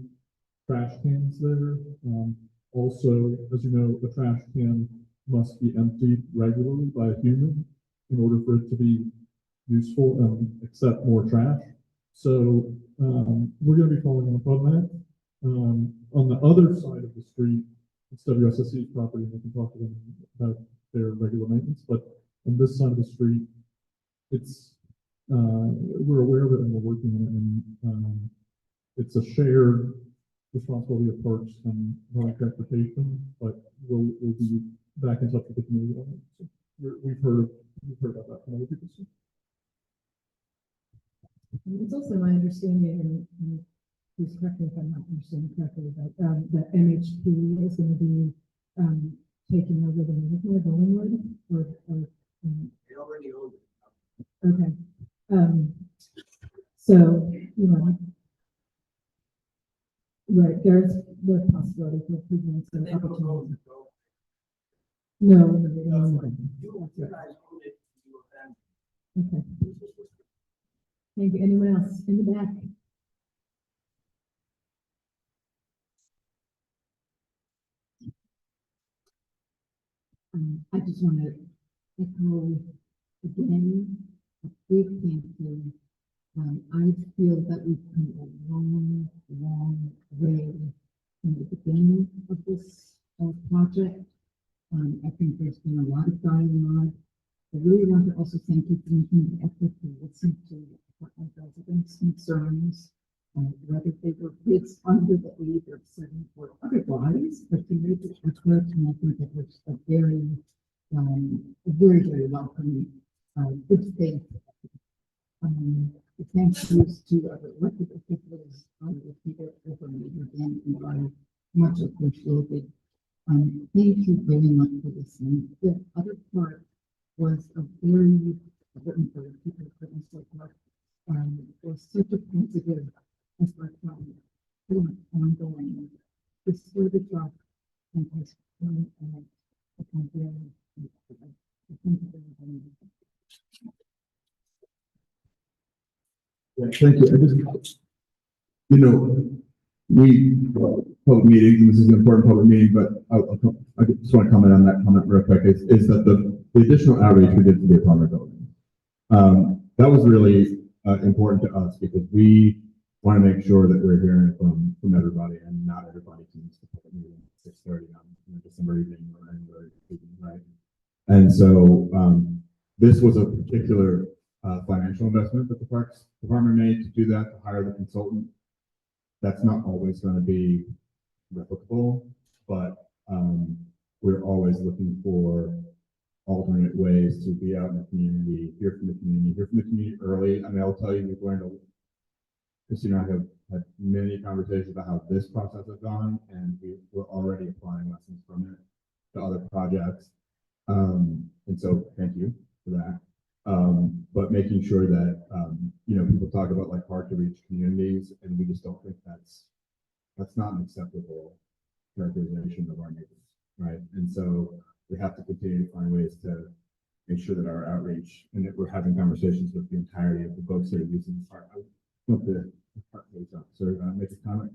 trash cans there. Also, as you know, the trash can must be emptied regularly by a human in order for it to be useful and accept more trash. So we're going to be following up on that. On the other side of the street, it's WSSC's property, and we can talk to them about their regular maintenance. But on this side of the street, it's we're aware of it and we're working on it, and it's a shared responsibility of parks and public transportation, but we'll be back in touch with the community on it. So we've heard about that from other people. So. It's also my understanding, and please correct me if I'm not understanding correctly, but that MHP is going to be taking over the management of Bollingwood, They already own it. Okay. So, right, there's the possibility for improvements and opportunities. No, they don't own it. That's right. Okay. Thank you. Anyone else in the back? I just want to echo again a big thank you. I feel that we've come a long, long way from the beginning of this project. I think there's been a lot of dialogue. I really want to also thank you for making the effort to listen to what our residents' concerns, whether they were kids under the age of 7 or otherwise, but to make it effort, and I think it was a very, very welcoming, good faith. Thank yous to our elected officials, repeated over and over again, and I much appreciated. Thank you very much for listening. The other part was a very important for people for Lyttonsville Park. Was such a positive effort from ongoing. This was the job and has been very thank you very much. Yeah, thank you. We public meetings, and this is an important public meeting, but I just want to comment on that comment real quick. Is that the additional outreach we did to the apartment building? That was really important to us because we want to make sure that we're hearing from everybody, and not everybody comes to the public meeting at 6:30 on December evening or January evening, right? And so this was a particular financial investment that the Parks Department made to do that, to hire the consultant. That's not always going to be replicable, but we're always looking for alternate ways to be out in the community, hear from the community early. I mean, I'll tell you, we've learned Christine and I have had many conversations about how this process has gone, and we're already applying lessons from it to other projects. And so thank you for that. But making sure that, people talk about like hard to reach communities, and we just don't think that's not an acceptable characterization of our neighbors, right? And so we have to continue to find ways to make sure that our outreach and that we're having conversations with the entirety of the folks that are using the park. I want the park police officer make a comment.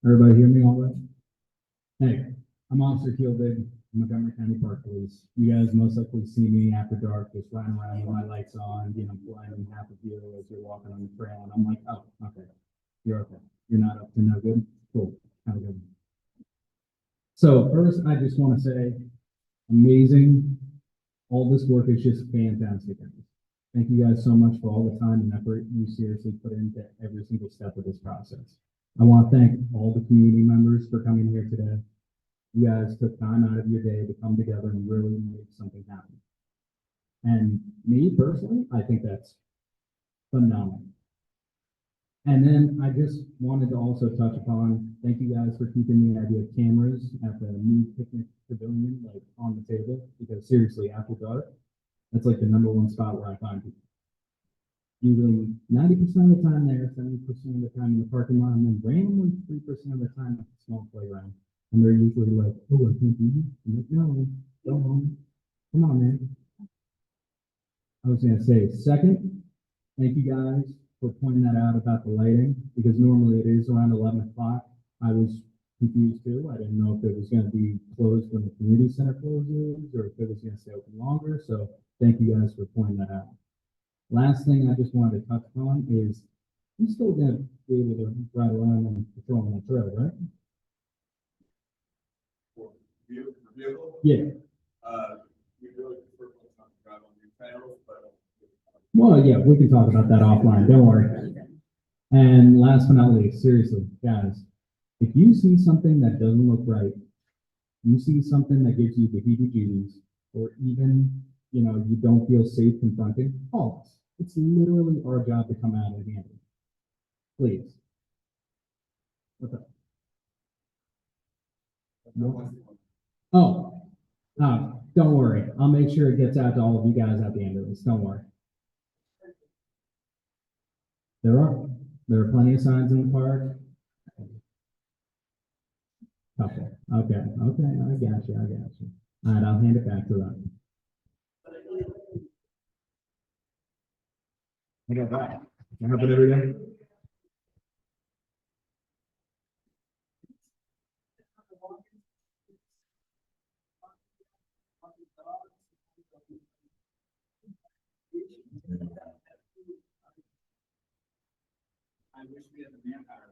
Everybody hear me all right? Hey, I'm Officer Keelbig, Montgomery County Park Police. You guys most likely see me after dark, just riding around with my lights on, blinding half of you as you're walking on the trail, and I'm like, oh, okay, you're okay. You're not up to no good? Cool, have a good one. So first, I just want to say, amazing. All this work is just fantastic. Thank you guys so much for all the time and effort you seriously put into every single step of this process. I want to thank all the community members for coming here today. You guys took time out of your day to come together and really make something happen. And me personally, I think that's phenomenal. And then I just wanted to also touch upon, thank you guys for keeping the idea of cameras at the new picnic pavilion, like on the table, because seriously, after dark, that's like the #1 spot where I find people. Usually 90% of the time there, 70% of the time in the parking lot, and then randomly 3% of the time at the small playground. And they're usually like, oh, I can't do this. I'm like, no, go home. Come on, man. I was gonna say, second, thank you guys for pointing that out about the lighting, because normally it is around 11 o'clock. I was confused too. I didn't know if it was going to be closed when the community center closes or if it was going to stay open longer. So thank you guys for pointing that out. Last thing I just wanted to touch on is I'm still going to be able to ride around and patrol on that trail, right? Vehicle? Yeah. We really prefer folks not to drive on these trails, but. Well, yeah, we can talk about that offline. Don't worry. And last but not least, seriously, guys, if you see something that doesn't look right, you see something that gives you the heebie-jeebies, or even, you don't feel safe confronting, call us. It's literally our job to come out and handle it. Please. What's up? Oh, don't worry. I'll make sure it gets out to all of you guys at the end of this. Don't worry. There are plenty of signs in the park. Okay, I got you. All right, I'll hand it back to them. I got that. That happen every day? I wish we had the manpower.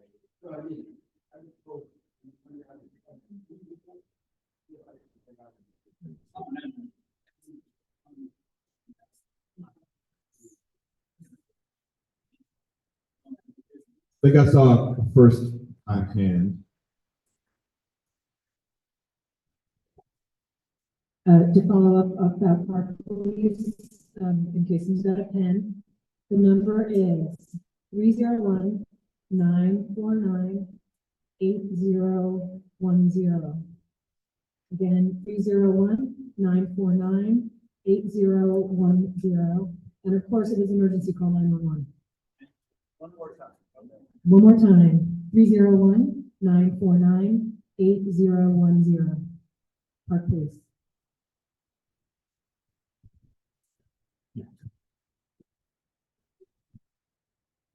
I think I saw first on hand. To follow up that part, please, in case he's got a pen, the number is 301-949-8010. Again, 301-949-8010. And of course, it is emergency call 911. One more time. Okay. One more time, 301-949-8010. Park Police.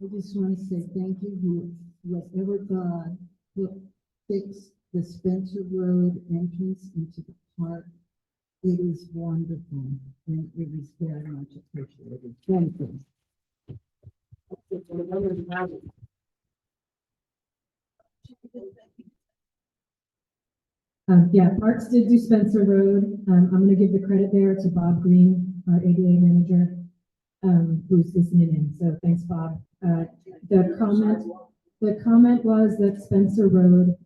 I just want to say thank you, whatever God fixed the Spencer Road entrance into the park. It is wonderful, and it is very much appreciated. Thank you. Yeah, Parks did do Spencer Road. I'm gonna give the credit there to Bob Green, our ADA manager, who's listening in. So thanks, Bob. The comment was that Spencer Road,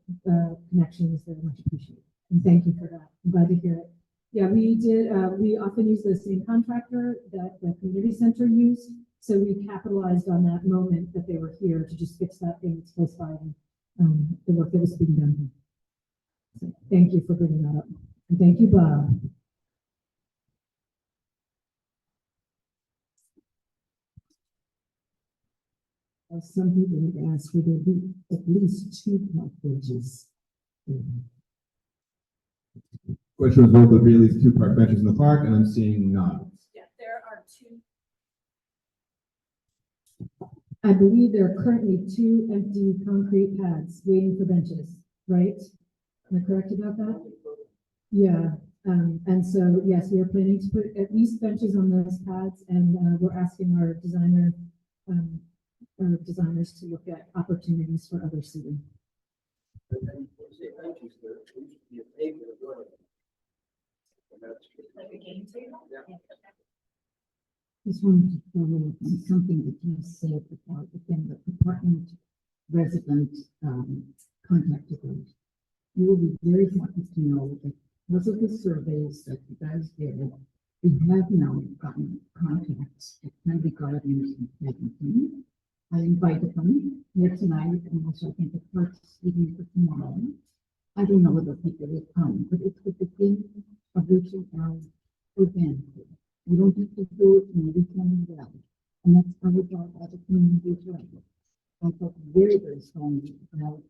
connection is very much appreciated. And thank you for that. I'm glad to hear it. Yeah, we did, we often use the same contractor that the community center used. So we capitalized on that moment that they were here to just fix that thing that's close by the work that was being done here. So thank you for bringing that up. And thank you, Bob. Some people have asked, would there be at least two park benches? Question was, will there be at least 2 park benches in the park? And I'm seeing none. Yeah, there are 2. I believe there are currently 2 empty concrete pads waiting for benches, right? Am I correct about that? Yeah, and so, yes, we are planning to put at least benches on those pads, and we're asking our designers to look at opportunities for other seating. Like a game table? Just wanted to follow up on something that you said about, again, the apartment resident, contacted us. You will be very happy to know that because of the surveys that you guys did, we have now gotten contacts at Kennedy Gardens in Kensington. I invited them here tonight, and also I think the parks meeting for tomorrow. I don't know whether people will come, but it's the beginning of reaching out organically. We don't have to do it in a weekend well, and that's our job as a community as well. I felt very, very strongly about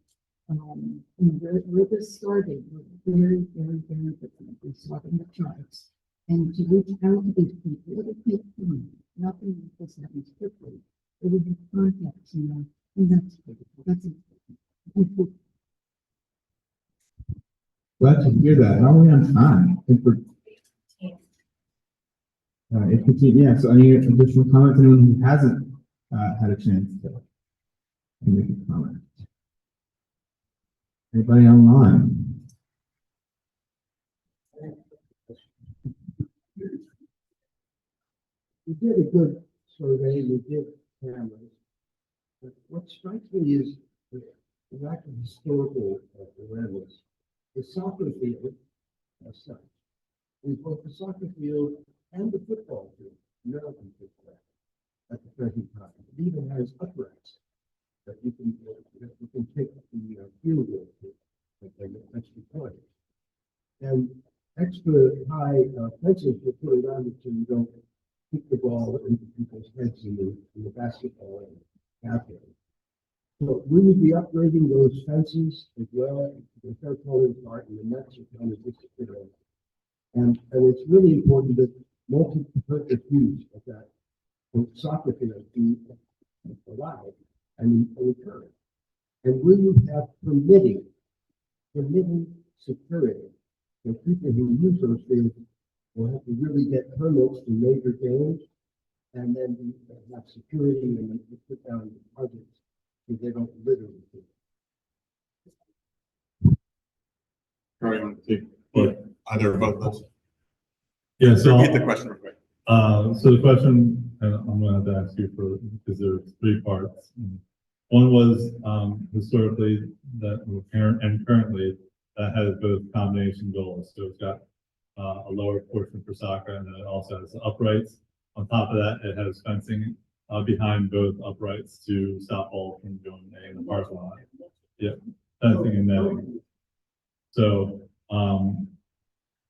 where this started. We're very, very, very different. We saw it in the charts. And to reach out to these people, it'll take time. Nothing like this happens quickly. It will be contacts, and that's critical. That's important. Thank you. Glad to hear that. How are we on time? I think we're 8:15. Yeah. So any additional comments? Anyone who hasn't had a chance to make a comment? Anybody online? We did a good survey, we did cameras. But what strikes me is the lack of historical awareness. The soccer field, as such, is both the soccer field and the football field, American football, at the present time. It even has uprights that you can take the field goal to, and extra points. And extra high fences were put around it so you don't kick the ball into people's heads in the basketball and halfway. So we would be upgrading those fences as well, the third pulling part, and the nets are kind of disappearing. And it's really important that multi-purpose use of that soccer field be allowed and encouraged. And we would have permitting security. So people who use those fields will have to really get permits for major games, and then have security and put down deposits so they don't literally. Probably want to take either or both of those. Yeah, so Repeat the question real quick. So the question, and I'm gonna have to ask you for, because there's 3 parts. One was, historically, that and currently, that has both combination goals. So it's got a lower portion for soccer, and then it also has uprights. On top of that, it has fencing behind both uprights to stop ball from going in the parking lot. Yeah, fencing and netting. So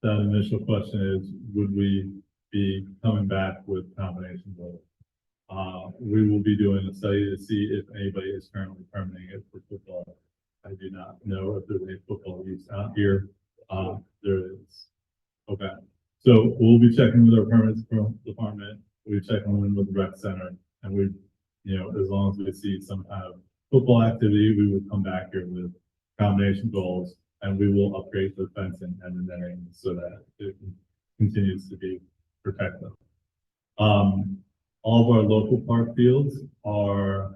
that initial question is, would we be coming back with combination goals? We will be doing a study to see if anybody is currently permitting it for football. I do not know if there's any football use out here. There is. Okay. So we'll be checking with our permits department. We'll be checking with the rec center, and we, as long as we see some kind of football activity, we will come back here with combination goals, and we will upgrade the fencing and the netting so that it continues to be protected. All of our local park fields are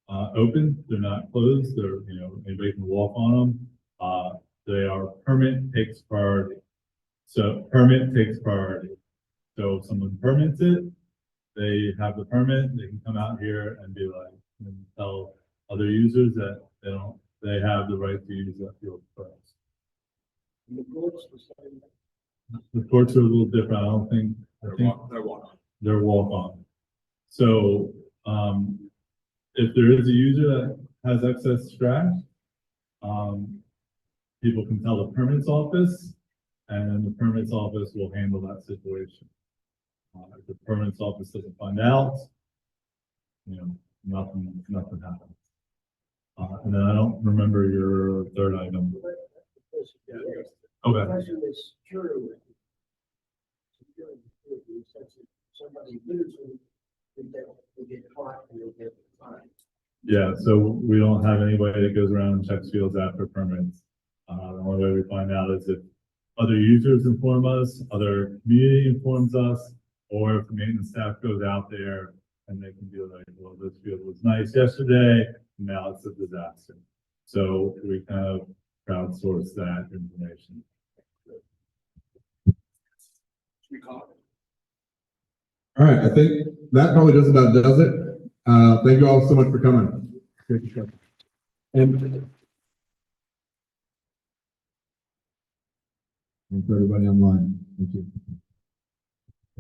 open. They're not closed. They're, anybody can walk on them. They are permit takes priority. So permit takes priority. So if someone permits it, they have the permit, they can come out here and be like, and tell other users that they have the right to use that field first. The courts are a little different. I think they're walk-on. So, if there is a user that has excess trash, people can tell the permits office, and then the permits office will handle that situation. If the permits office doesn't find out, nothing happens. And then I don't remember your third item. Okay. Yeah, so we don't have anybody that goes around and checks fields after permits. The only way we find out is if other users inform us, other community informs us, or if the maintenance staff goes out there and they can be like, well, this field was nice yesterday, now it's a disaster. So we kind of crowdsource that information. All right, I think that probably just about does it. Thank you all so much for coming. Great discussion. And for everybody online, thank you.